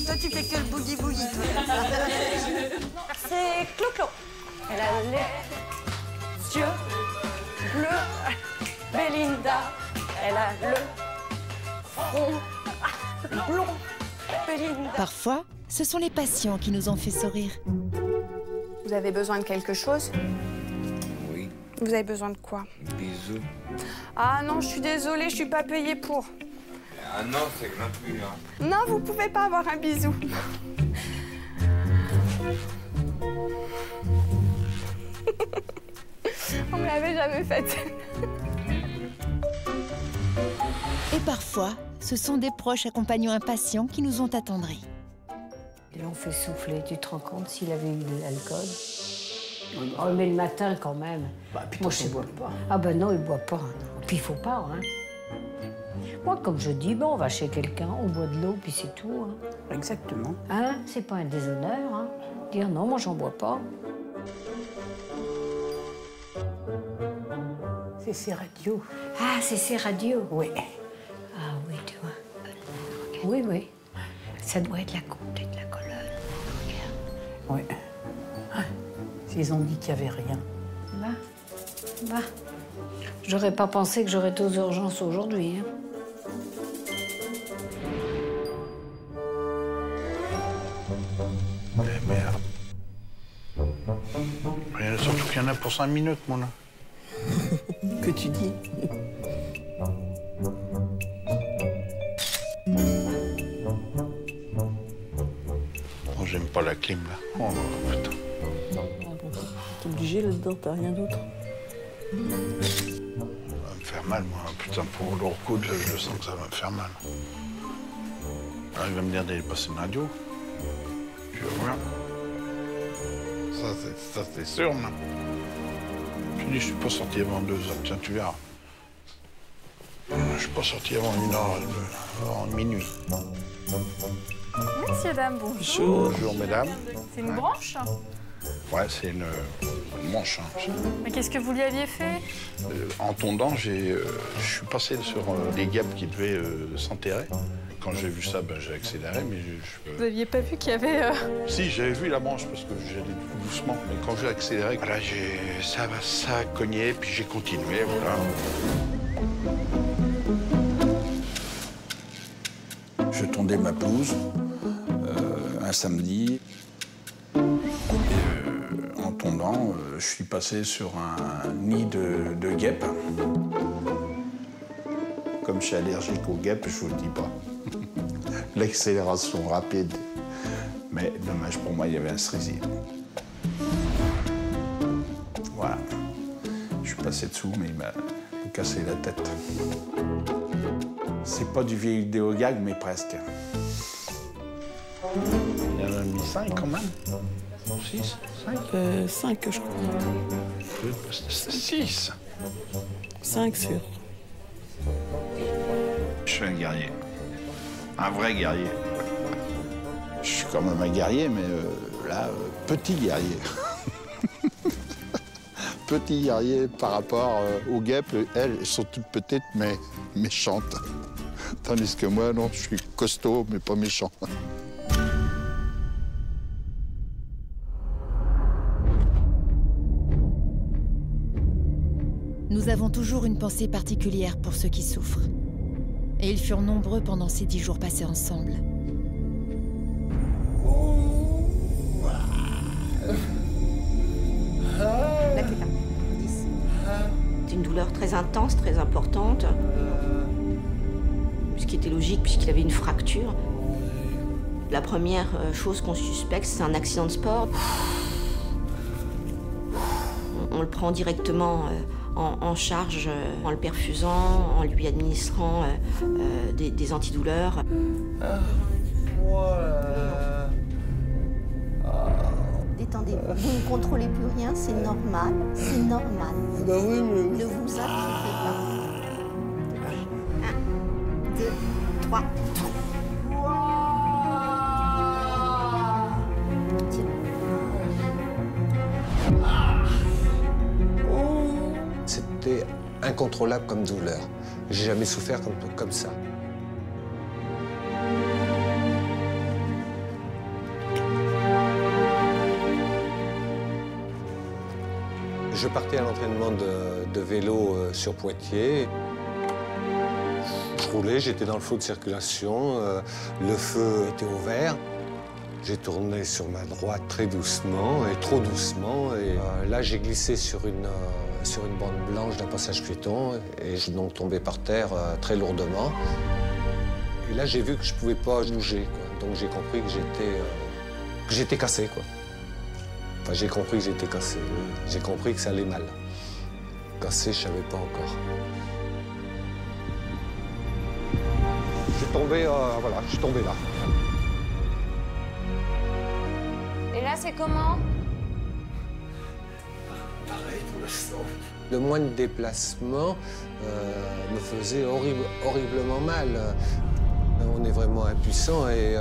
Toi, tu fais que le boogie-boogie. C'est Clo-Clo. Elle a les yeux bleus. Belinda. Elle a le front blond. Belinda. Parfois, ce sont les patients qui nous ont fait sourire. Vous avez besoin de quelque chose? Oui. Vous avez besoin de quoi? Bisous. Ah non, je suis désolée, je suis pas payée pour. Ah non, c'est gratuit, hein. Non, vous pouvez pas avoir un bisou. On me l'avait jamais faite. Et parfois, ce sont des proches accompagnant un patient qui nous ont attendris. Ils l'ont fait souffler, tu te rends compte s'il avait eu de l'alcool? Oh, mais le matin quand même. Moi, je ne bois pas. Ah ben non, il ne boit pas. Puis il ne faut pas, hein. Moi, comme je dis, bon, on va chez quelqu'un, on boit de l'eau, puis c'est tout. Hein. Exactement. Hein? C'est pas un déshonneur, hein? Dire non, moi, j'en bois pas. C'est ces radios. Ah, c'est ces radios? Oui. Ah oui, tu vois. Oui, oui. Ça doit être la côte et de la colonne. Oui. Ils ont dit qu'il n'y avait rien. Va. J'aurais pas pensé que j'aurais été aux urgences aujourd'hui. Hein. Eh merde. Surtout qu'il y en a pour 5 minutes, mon là. Que tu dis? Oh, j'aime pas la clim, là. Oh, putain. T'es obligé là-dedans, t'as rien d'autre. Ça va me faire mal, moi. Putain, pour le recoudre, je sens que ça va me faire mal. Alors, il va me dire d'aller passer une radio. Tu vas voir. Ça, c'est sûr, moi. Je dis, je suis pas sorti avant 2 heures. Tiens, tu verras. Je suis pas sorti avant 1 heure, avant minuit. Messieurs, dames, bonjour. Bonjour, mesdames. C'est une branche? Ouais, c'est une manche. Hein. Mais qu'est-ce que vous lui aviez fait? En tondant, je suis passé sur des guêpes qui devaient s'enterrer. Quand j'ai vu ça, ben, j'ai accéléré, mais Vous aviez pas vu qu'il y avait... Si, j'avais vu la branche parce que j'allais tout doucement. Mais quand j'ai accéléré, voilà, ça a cogné, puis j'ai continué, voilà. Je tondais ma pelouse un samedi. Et, en tondant, je suis passé sur un nid de guêpes. Comme je suis allergique aux guêpes, je vous le dis pas. L'accélération rapide. Mais dommage pour moi, il y avait un cerisier. Voilà. Je suis passé dessous, mais il m'a cassé la tête. C'est pas du vieil idéogag, mais presque. Il y en a mis 5 quand même. 6, 5 5, je crois. 6. 5 sûr. Je suis un guerrier. Un vrai guerrier. Je suis quand même un guerrier, mais là, petit guerrier. Petit guerrier par rapport aux guêpes. Elles sont toutes petites, mais méchantes. Tandis que moi, non, je suis costaud, mais pas méchant. Nous avons toujours une pensée particulière pour ceux qui souffrent. Et ils furent nombreux pendant ces 10 jours passés ensemble. Là, t'es là. 10. C'est une douleur très intense, très importante. Ce qui était logique puisqu'il avait une fracture. La première chose qu'on suspecte, c'est un accident de sport. On le prend directement en charge en le perfusant, en lui administrant des antidouleurs. Détendez-vous. Vous ne contrôlez plus rien, c'est normal. C'est normal. Bah oui, mais... Ne vous inquiétez pas. 1, 2, 3. C'était incontrôlable comme douleur. J'ai jamais souffert comme ça. Je partais à l'entraînement de vélo sur Poitiers. Je roulais, j'étais dans le flot de circulation, le feu était au vert. J'ai tourné sur ma droite très doucement et trop doucement. Et là, j'ai glissé sur une bande blanche d'un passage piéton et je suis donc tombé par terre très lourdement. Et là, j'ai vu que je ne pouvais pas bouger, quoi. Donc j'ai compris que j'étais cassé, quoi. Enfin, j'ai compris que j'étais cassé. J'ai compris que ça allait mal. Cassé, je ne savais pas encore. Je suis tombé, voilà, je suis tombé là. Et là, c'est comment? Pareil pour l'instant. Le moindre déplacement me faisait horriblement mal. On est vraiment impuissant et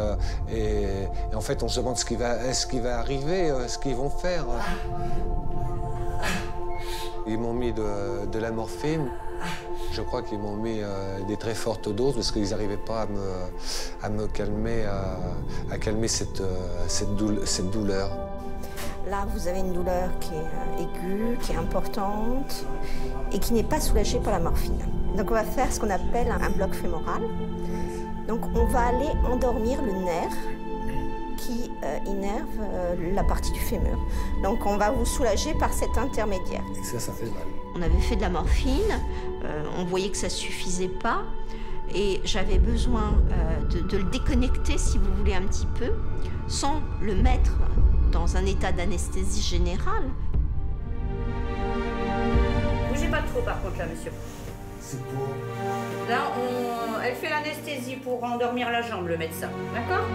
en fait on se demande ce qui va arriver, ce qu'ils vont faire. Ils m'ont mis de la morphine. Je crois qu'ils m'ont mis des très fortes doses parce qu'ils n'arrivaient pas à me calmer, à calmer cette douleur. Là, vous avez une douleur qui est aiguë, qui est importante et qui n'est pas soulagée par la morphine. Donc on va faire ce qu'on appelle un bloc fémoral. Donc on va aller endormir le nerf qui innerve la partie du fémur. Donc on va vous soulager par cet intermédiaire. Et ça fait mal. On avait fait de la morphine, on voyait que ça ne suffisait pas et j'avais besoin de le déconnecter, si vous voulez, un petit peu, sans le mettre dans un état d'anesthésie générale. Bougez pas trop par contre là, monsieur. C'est pour... Là, elle fait l'anesthésie pour endormir la jambe, le médecin. D'accord?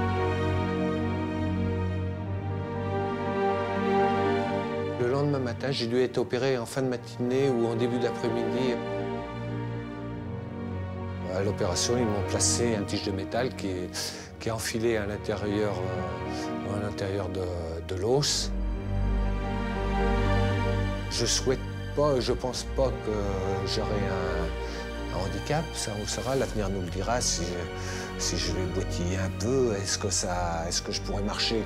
Le lendemain matin, j'ai dû être opéré en fin de matinée ou en début d'après-midi. À l'opération, ils m'ont placé un tige de métal qui est enfilé à l'intérieur de l'os. Je souhaite pas, je pense pas que j'aurai un handicap. Ça, on saura, l'avenir nous le dira si je vais boitiller un peu. Est-ce que je pourrais marcher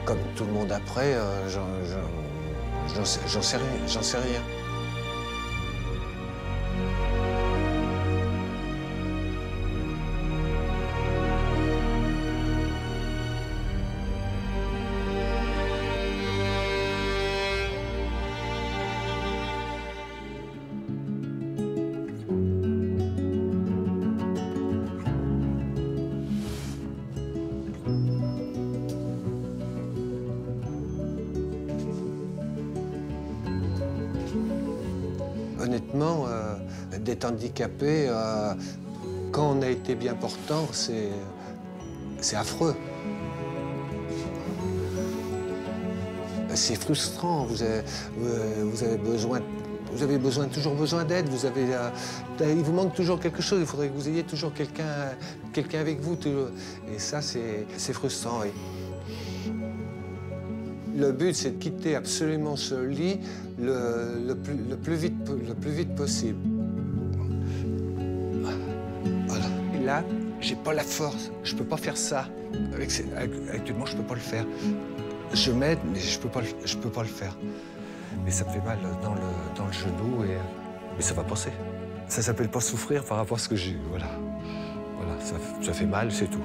comme tout le monde après? J'en sais rien. Honnêtement, d'être handicapé, quand on a été bien portant, c'est affreux. C'est frustrant, vous avez toujours besoin d'aide, il vous manque toujours quelque chose, il faudrait que vous ayez toujours quelqu'un avec vous. Et ça, c'est frustrant. Oui. Le but, c'est de quitter absolument ce lit le plus vite possible. Voilà. Et là, j'ai pas la force. Je peux pas faire ça. Actuellement, je peux pas le faire. Je m'aide, mais je peux pas le faire. Mais ça me fait mal dans le genou mais ça va passer. Ça s'appelle pas souffrir par rapport à ce que j'ai eu. Voilà. Ça fait mal, c'est tout.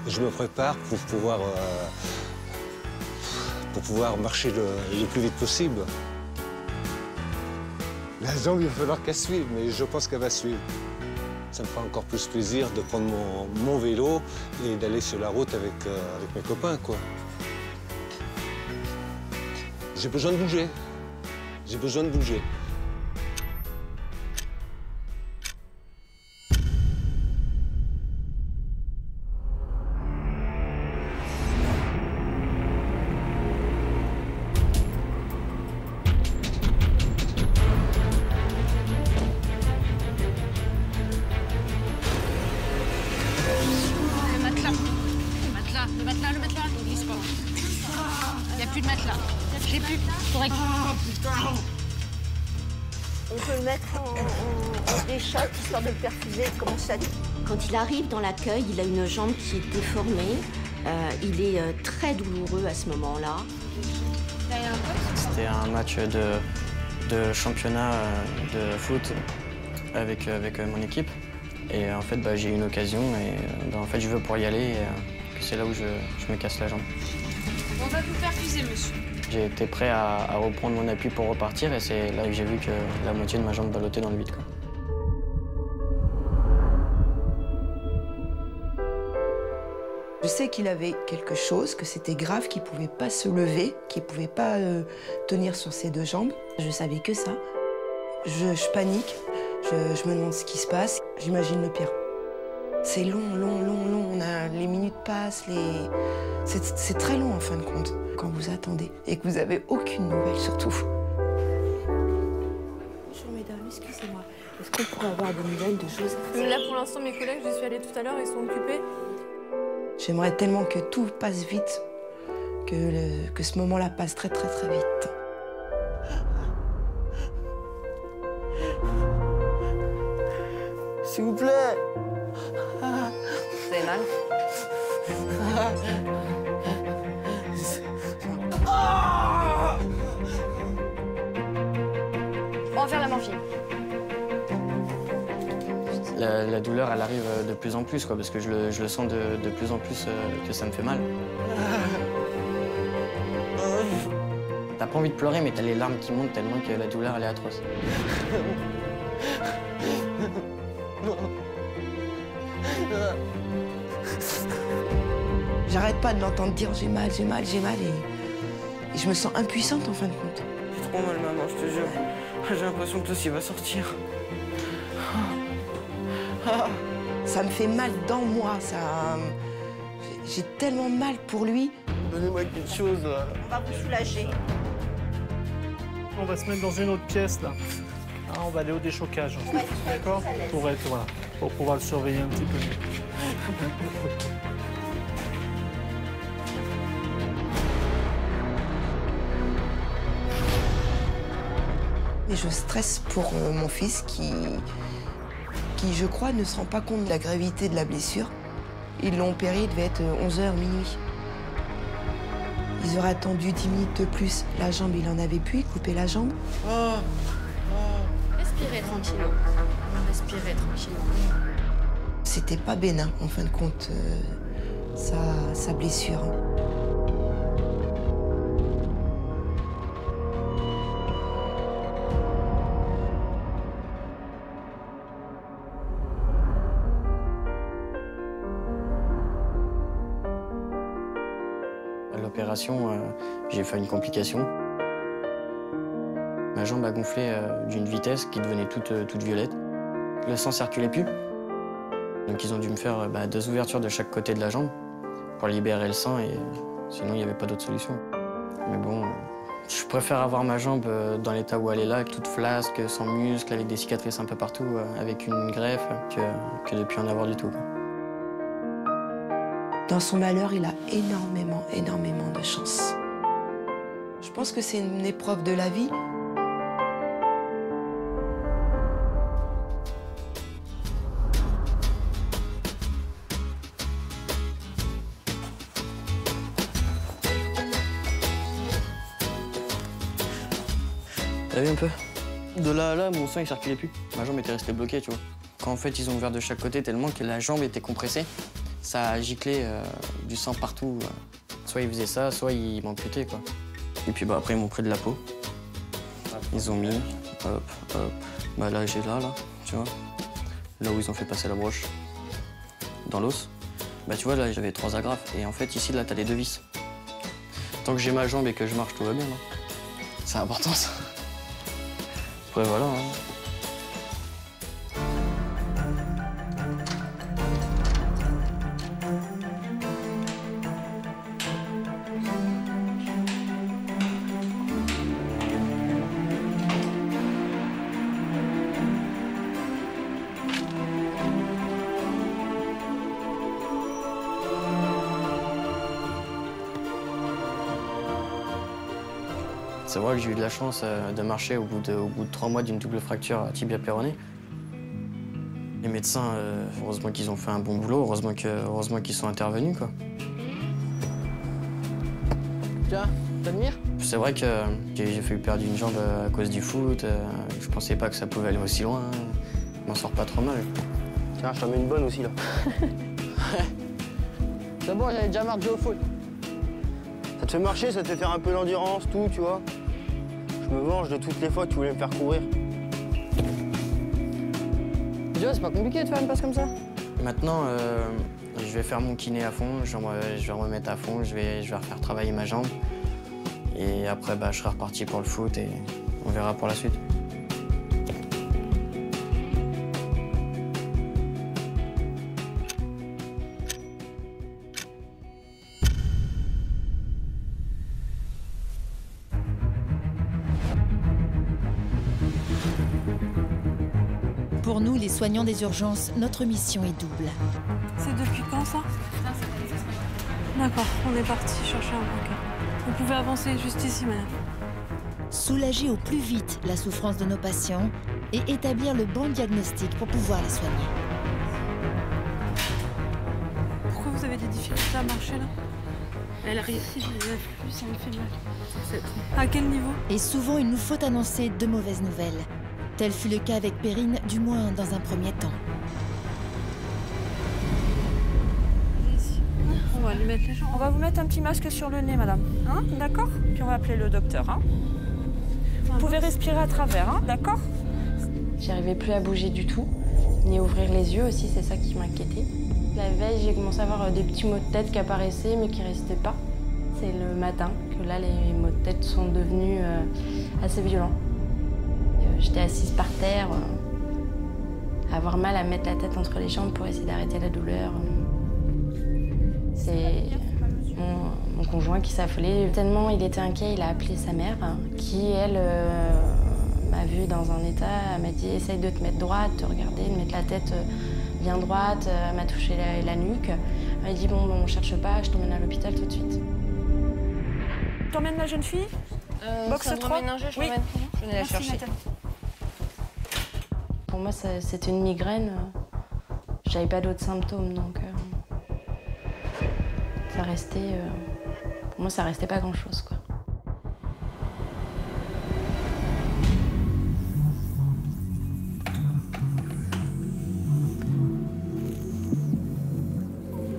Je me prépare pour pouvoir marcher le plus vite possible. La jambe, il va falloir qu'elle suive, mais je pense qu'elle va suivre. Ça me fera encore plus plaisir de prendre mon vélo et d'aller sur la route avec mes copains, quoi. J'ai besoin de bouger. J'ai besoin de bouger. Le matelas, ne glisse pas. Il n'y a plus de matelas. J'ai plus. Faudrait que... On peut le mettre en déchoc, histoire de le perfuser et de commencer à... Quand il arrive dans l'accueil, il a une jambe qui est déformée. Il est très douloureux à ce moment-là. C'était un match de championnat de foot avec mon équipe. Et en fait, j'ai eu une occasion et en fait, je veux pour y aller. Et c'est là où je me casse la jambe. On va vous perfuser, monsieur. J'ai été prêt à reprendre mon appui pour repartir et c'est là que j'ai vu que la moitié de ma jambe ballottait dans le vide, quoi. Je sais qu'il avait quelque chose, que c'était grave, qu'il ne pouvait pas se lever, qu'il ne pouvait pas tenir sur ses deux jambes. Je savais que ça. Je panique, je me demande ce qui se passe, j'imagine le pire. C'est long, les minutes passent, c'est très long en fin de compte. Quand vous attendez et que vous n'avez aucune nouvelle surtout. Bonjour mesdames, excusez-moi. Est-ce qu'on pourrait avoir des nouvelles de Joseph? Là pour l'instant mes collègues, je suis allée tout à l'heure, ils sont occupés. J'aimerais tellement que tout passe vite, que ce moment-là passe très vite. S'il vous plaît. Vous avez mal? On va faire la morphine. La douleur, elle arrive de plus en plus, quoi, parce que je le sens de plus en plus que ça me fait mal. T'as pas envie de pleurer, mais t'as les larmes qui montent tellement que la douleur, elle est atroce. J'arrête pas de l'entendre dire j'ai mal et je me sens impuissante en fin de compte. J'ai trop mal, maman, je te jure. J'ai l'impression que l'os, il va sortir. Ça me fait mal dans moi, j'ai tellement mal pour lui. Donnez-moi quelque chose, là. On va vous soulager. On va se mettre dans une autre pièce, là. Ah, on va aller au déchocage. D'accord? Pour pouvoir le surveiller un petit peu mieux. Et je stresse pour mon fils qui, je crois, ne se rend pas compte de la gravité de la blessure. Ils l'ont opéré, il devait être 11h, minuit. Ils auraient attendu 10 minutes de plus. La jambe, il en avait plus, il coupait la jambe. Respirez tranquillement. Respirez tranquillement. C'était pas bénin, en fin de compte, sa blessure. L'opération, j'ai fait une complication. Ma jambe a gonflé d'une vitesse qui devenait toute violette. Le sang circulait plus. Donc ils ont dû me faire 2 ouvertures de chaque côté de la jambe pour libérer le sang et sinon il n'y avait pas d'autre solution. Mais bon, je préfère avoir ma jambe dans l'état où elle est là, toute flasque, sans muscle, avec des cicatrices un peu partout, avec une greffe, que de ne plus en avoir du tout, quoi. Dans son malheur, il a énormément de chance. Je pense que c'est une épreuve de la vie. T'as vu un peu? De là à là, mon sang il circulait plus. Ma jambe était restée bloquée, tu vois. Quand en fait ils ont ouvert de chaque côté tellement que la jambe était compressée, ça a giclé du sang partout. Soit ils faisaient ça, soit ils m'amputaient, quoi. Et puis après ils m'ont pris de la peau. Ils ont mis, hop. Là j'ai là, tu vois. Là où ils ont fait passer la broche. Dans l'os. Tu vois, là j'avais 3 agrafes. Et en fait ici, là t'as les 2 vis. Tant que j'ai ma jambe et que je marche, tout va bien, là. C'est important, ça. Après voilà, hein. C'est vrai que j'ai eu de la chance de marcher au bout de 3 mois d'une double fracture tibia péroné. Les médecins, heureusement qu'ils ont fait un bon boulot, heureusement qu'ils sont intervenus, quoi. Tiens, t'admires? C'est vrai que j'ai failli perdre une jambe à cause du foot. Je pensais pas que ça pouvait aller aussi loin. Je m'en sors pas trop mal. Tiens, je t'en mets une bonne aussi, là. C'est bon, j'avais déjà marre de jouer au foot. Ça te fait marcher, ça te fait faire un peu d'endurance, tout, tu vois. Je me venge de toutes les fois que tu voulais me faire courir. Tu vois, c'est pas compliqué de faire une passe comme ça. Maintenant, je vais faire mon kiné à fond, je vais remettre à fond, je vais refaire travailler ma jambe. Et après, je serai reparti pour le foot et on verra pour la suite. nous, les soignants des urgences, notre mission est double. C'est depuis quand ça? D'accord, on est parti chercher un brancard. Vous pouvez avancer juste ici, madame. Soulager au plus vite la souffrance de nos patients et établir le bon diagnostic pour pouvoir les soigner. Pourquoi vous avez des difficultés à marcher là? Elle arrive ici, je ne lève plus, ça me fait mal. À quel niveau? Et souvent, il nous faut annoncer de mauvaises nouvelles. Tel fut le cas avec Perrine, du moins dans un premier temps. On va lui mettre les jambes. On va vous mettre un petit masque sur le nez, madame. Hein? D'accord? Puis on va appeler le docteur. Hein? Vous pouvez respirer à travers, hein? D'accord? J'arrivais plus à bouger du tout, ni ouvrir les yeux aussi, c'est ça qui m'inquiétait. La veille, j'ai commencé à avoir des petits maux de tête qui apparaissaient mais qui restaient pas. C'est le matin que là, les maux de tête sont devenus assez violents. J'étais assise par terre, avoir mal à mettre la tête entre les jambes pour essayer d'arrêter la douleur. C'est mon conjoint qui s'est affolé. Tellement il était inquiet, il a appelé sa mère, qui, elle, m'a vue dans un état. Elle m'a dit « essaye de te mettre droite, de te regarder, de mettre la tête bien droite ». Elle m'a touché la nuque. Elle m'a dit « bon, on cherche pas, je t'emmène à l'hôpital tout de suite ». T'emmènes la jeune fille? Box 3? Oui. Je venais la chercher. Pour moi, c'était une migraine. J'avais pas d'autres symptômes, donc ça restait. Pour moi, ça restait pas grand-chose, quoi.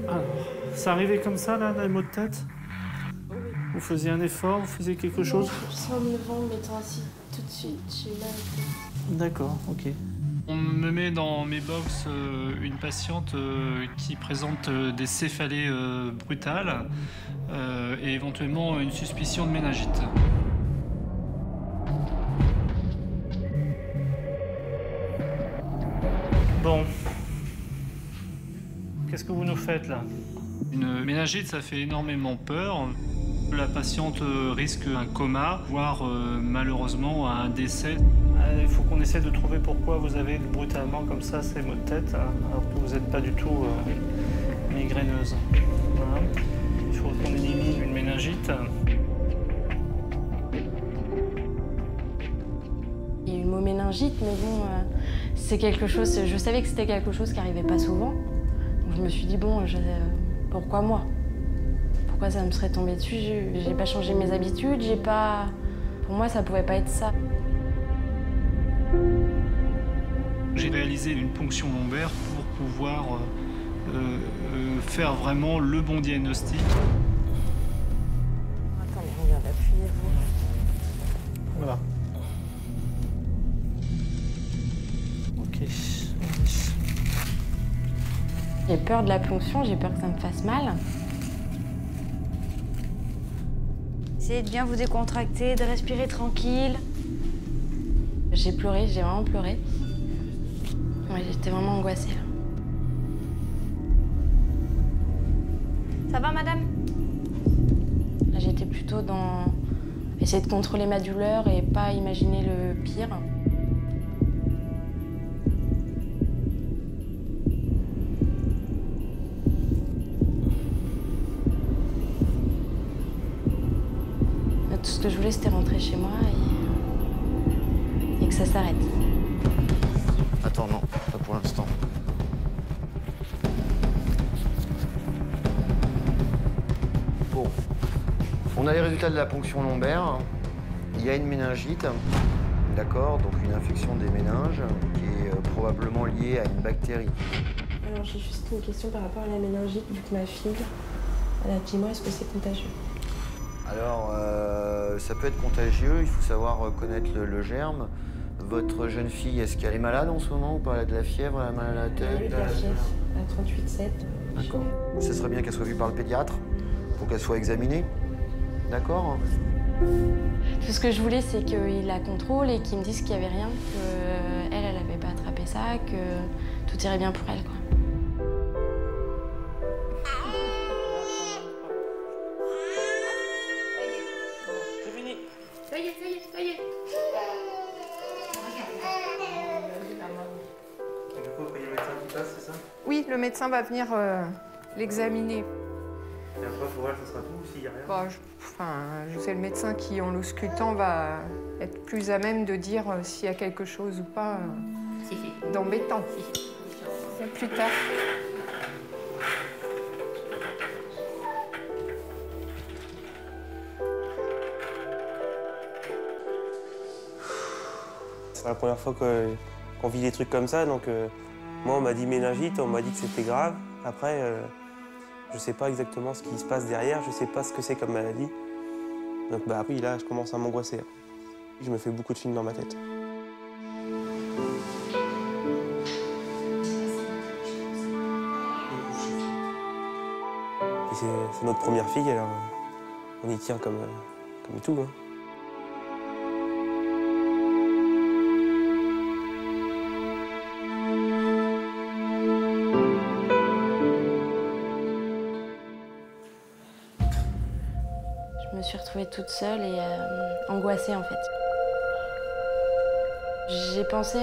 Alors, ça arrivait comme ça, là, les maux de tête? Vous faisiez un effort, vous faisiez quelque chose? Sans me levant, me mettant assis tout de suite, j'ai mal. D'accord, ok. On me met dans mes box une patiente qui présente des céphalées brutales et éventuellement une suspicion de méningite. Bon. Qu'est-ce que vous nous faites là? Une méningite, ça fait énormément peur. La patiente risque un coma, voire malheureusement un décès. Il faut qu'on essaie de trouver pourquoi vous avez brutalement comme ça ces maux de tête, alors que vous n'êtes pas du tout migraineuse. Voilà. Il faut qu'on élimine une méningite. Il y a eu le mot méningite, mais bon, c'est quelque chose. Je savais que c'était quelque chose qui n'arrivait pas souvent. Donc je me suis dit, bon, pourquoi moi? Pourquoi ça me serait tombé dessus? J'ai pas changé mes habitudes, j'ai pas. Pour moi, ça pouvait pas être ça. J'ai réalisé une ponction lombaire pour pouvoir faire vraiment le bon diagnostic. Attendez, regarde, appuyez-vous. Voilà. Ok. J'ai peur de la ponction, j'ai peur que ça me fasse mal. Essayez de bien vous décontracter, de respirer tranquille. J'ai pleuré, j'ai vraiment pleuré. Ouais, j'étais vraiment angoissée. Là. Ça va, madame? Là, j'étais plutôt dans essayer de contrôler ma douleur et pas imaginer le pire. Là, tout ce que je voulais, c'était rentrer chez moi et que ça s'arrête. Attends, non, pas pour l'instant. Bon, on a les résultats de la ponction lombaire. Il y a une méningite, d'accord, donc une infection des méninges qui est probablement liée à une bactérie. Alors j'ai juste une question par rapport à la méningite, vu que ma fille, elle a 10 mois, est-ce que c'est contagieux? Alors, ça peut être contagieux, il faut savoir reconnaître le germe. Votre jeune fille, est-ce qu'elle est malade en ce moment ou pas? Elle a de la fièvre, elle a mal à la tête? Oui, de la fièvre, à 38,7. D'accord. Ce serait bien qu'elle soit vue par le pédiatre pour qu'elle soit examinée. D'accord? Tout ce que je voulais, c'est qu'il la contrôle et qu'il me dise qu'il n'y avait rien, qu'elle, elle n'avait pas attrapé ça, que tout irait bien pour elle, quoi. C'est fini. Ça y est, ça y est, ça y est. médecin va venir l'examiner. Et après, pour elle, ça sera tout s'il n'y a rien? Bah, je sais, le médecin qui, en l'auscultant, va être plus à même de dire s'il y a quelque chose ou pas d'embêtant. À plus tard. C'est la première fois qu'on vit des trucs comme ça, donc moi on m'a dit méningite, on m'a dit que c'était grave. Après, je sais pas exactement ce qui se passe derrière, je sais pas ce que c'est comme maladie. Donc bah oui, là je commence à m'angoisser. Je me fais beaucoup de films dans ma tête. Et c'est notre première fille, alors on y tient comme tout. Hein. Je me suis retrouvée toute seule et angoissée en fait. J'ai pensé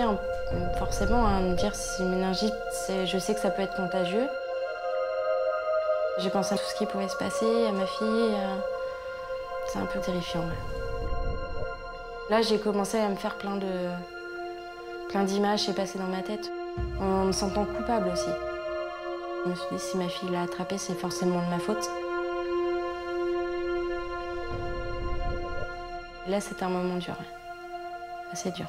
forcément à me dire si méningite, je sais que ça peut être contagieux. J'ai pensé à tout ce qui pouvait se passer, à ma fille. C'est un peu terrifiant. Là, j'ai commencé à me faire plein d'images qui passaient dans ma tête, en me sentant coupable aussi. Je me suis dit, si ma fille l'a attrapée, c'est forcément de ma faute. Et là, c'était un moment dur, assez dur.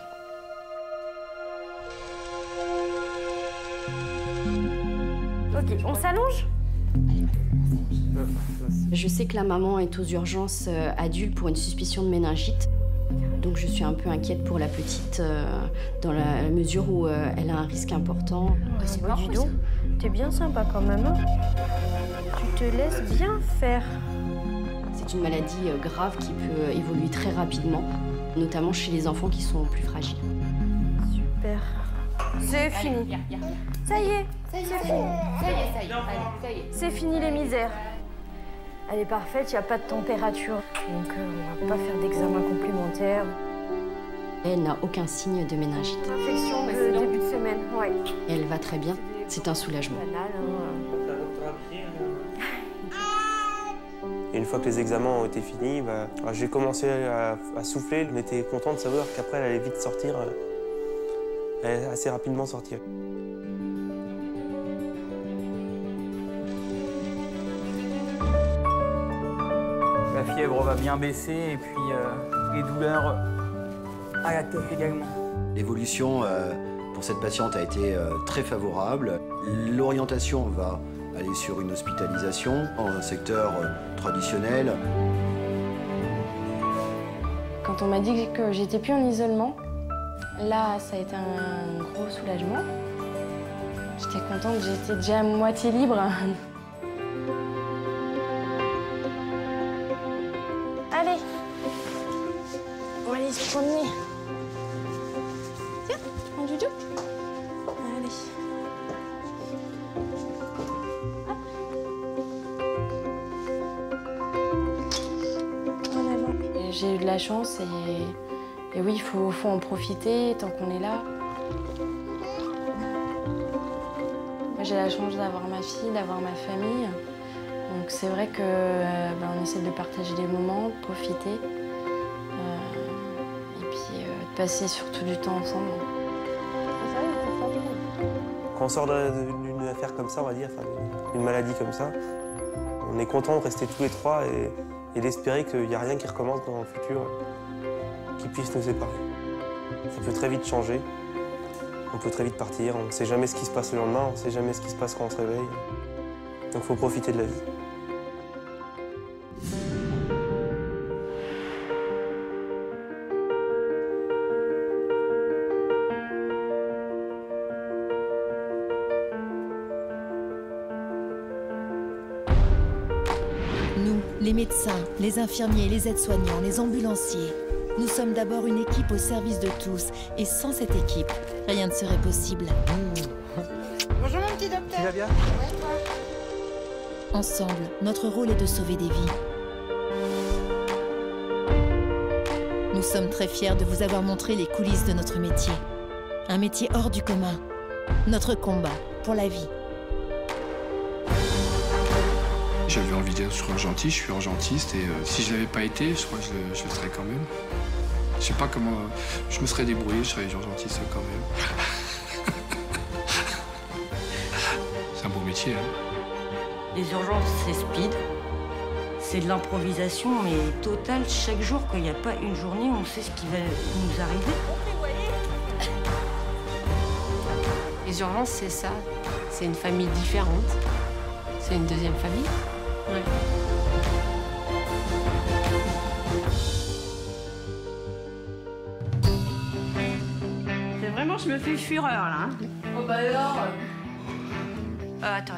Ok, on s'allonge? Je sais que la maman est aux urgences adultes pour une suspicion de méningite. Donc je suis un peu inquiète pour la petite dans la mesure où elle a un risque important. C'est pas dis donc, t'es bien sympa quand même, hein? Tu te laisses bien faire. C'est une maladie grave qui peut évoluer très rapidement, notamment chez les enfants qui sont plus fragiles. Super. C'est fini. Ça y est, c'est fini. C'est fini les misères. Elle est parfaite, il n'y a pas de température. Donc on va pas faire d'examen complémentaire. Elle n'a aucun signe de méningite. Infection de début de semaine, ouais. Et elle va très bien, c'est un soulagement. Et une fois que les examens ont été finis, j'ai commencé à souffler. On était content de savoir qu'après elle allait vite sortir. Elle allait assez rapidement sortir. La fièvre va bien baisser et puis les douleurs à la tête également. L'évolution pour cette patiente a été très favorable. L'orientation va aller sur une hospitalisation en un secteur traditionnel. Quand on m'a dit que j'étais plus en isolement, là, ça a été un gros soulagement. J'étais contente, j'étais déjà à moitié libre. Allez, on va aller se promener. Tiens, tu prends Joujou? Allez. En avant. J'ai eu de la chance et oui, il faut en profiter tant qu'on est là. Moi, j'ai la chance d'avoir ma fille, d'avoir ma famille. Donc c'est vrai que on essaie de partager des moments, de profiter. Et puis de passer surtout du temps ensemble. Quand on sort d'une affaire comme ça, on va dire, d'une maladie comme ça, on est content de rester tous les trois et d'espérer qu'il n'y a rien qui recommence dans le futur qui puisse nous séparer. Ça peut très vite changer, on peut très vite partir, on ne sait jamais ce qui se passe le lendemain, on ne sait jamais ce qui se passe quand on se réveille. Donc il faut profiter de la vie. Nous, les médecins, les infirmiers, les aides-soignants, les ambulanciers, nous sommes d'abord une équipe au service de tous. Et sans cette équipe, rien ne serait possible. Bonjour mon petit docteur. Tu vas bien? Ouais, toi. Ensemble, notre rôle est de sauver des vies. Nous sommes très fiers de vous avoir montré les coulisses de notre métier. Un métier hors du commun. Notre combat pour la vie. J'avais envie d'être urgentiste, je suis urgentiste et si je l'avais pas été, je crois que je le serais quand même. Je sais pas comment je me serais débrouillé, je serais urgentiste quand même. C'est un beau métier. Hein. Les urgences, c'est speed. C'est de l'improvisation, mais totale chaque jour. Quand il n'y a pas une journée, on sait ce qui va nous arriver. Les urgences, c'est ça. C'est une famille différente. C'est une deuxième famille. Ouais. C'est vraiment, je me fais fureur, là. Hein. Oh bah alors attends.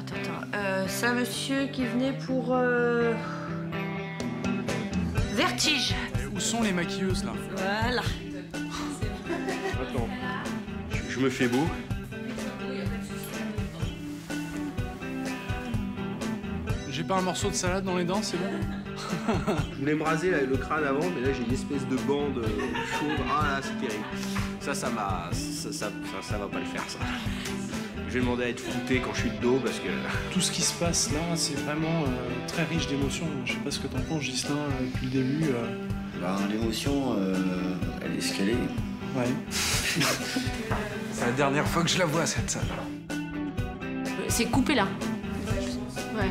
C'est un monsieur qui venait pour... Vertige. Où sont les maquilleuses, là? Voilà. Attends, je me fais beau. J'ai pas un morceau de salade dans les dents, c'est bon? Je voulais me raser le crâne avant, mais là j'ai une espèce de bande chauve. Ah là, c'est terrible. Ça va pas le faire, ça. Je vais demander à être flouté quand je suis de dos parce que... Tout ce qui se passe là, c'est vraiment très riche d'émotions. Je sais pas ce que t'en penses, Ghislain, depuis le début. L'émotion, elle est ce qu'elle est. Ouais. C'est la dernière fois que je la vois, cette salle. C'est coupé là. Ouais.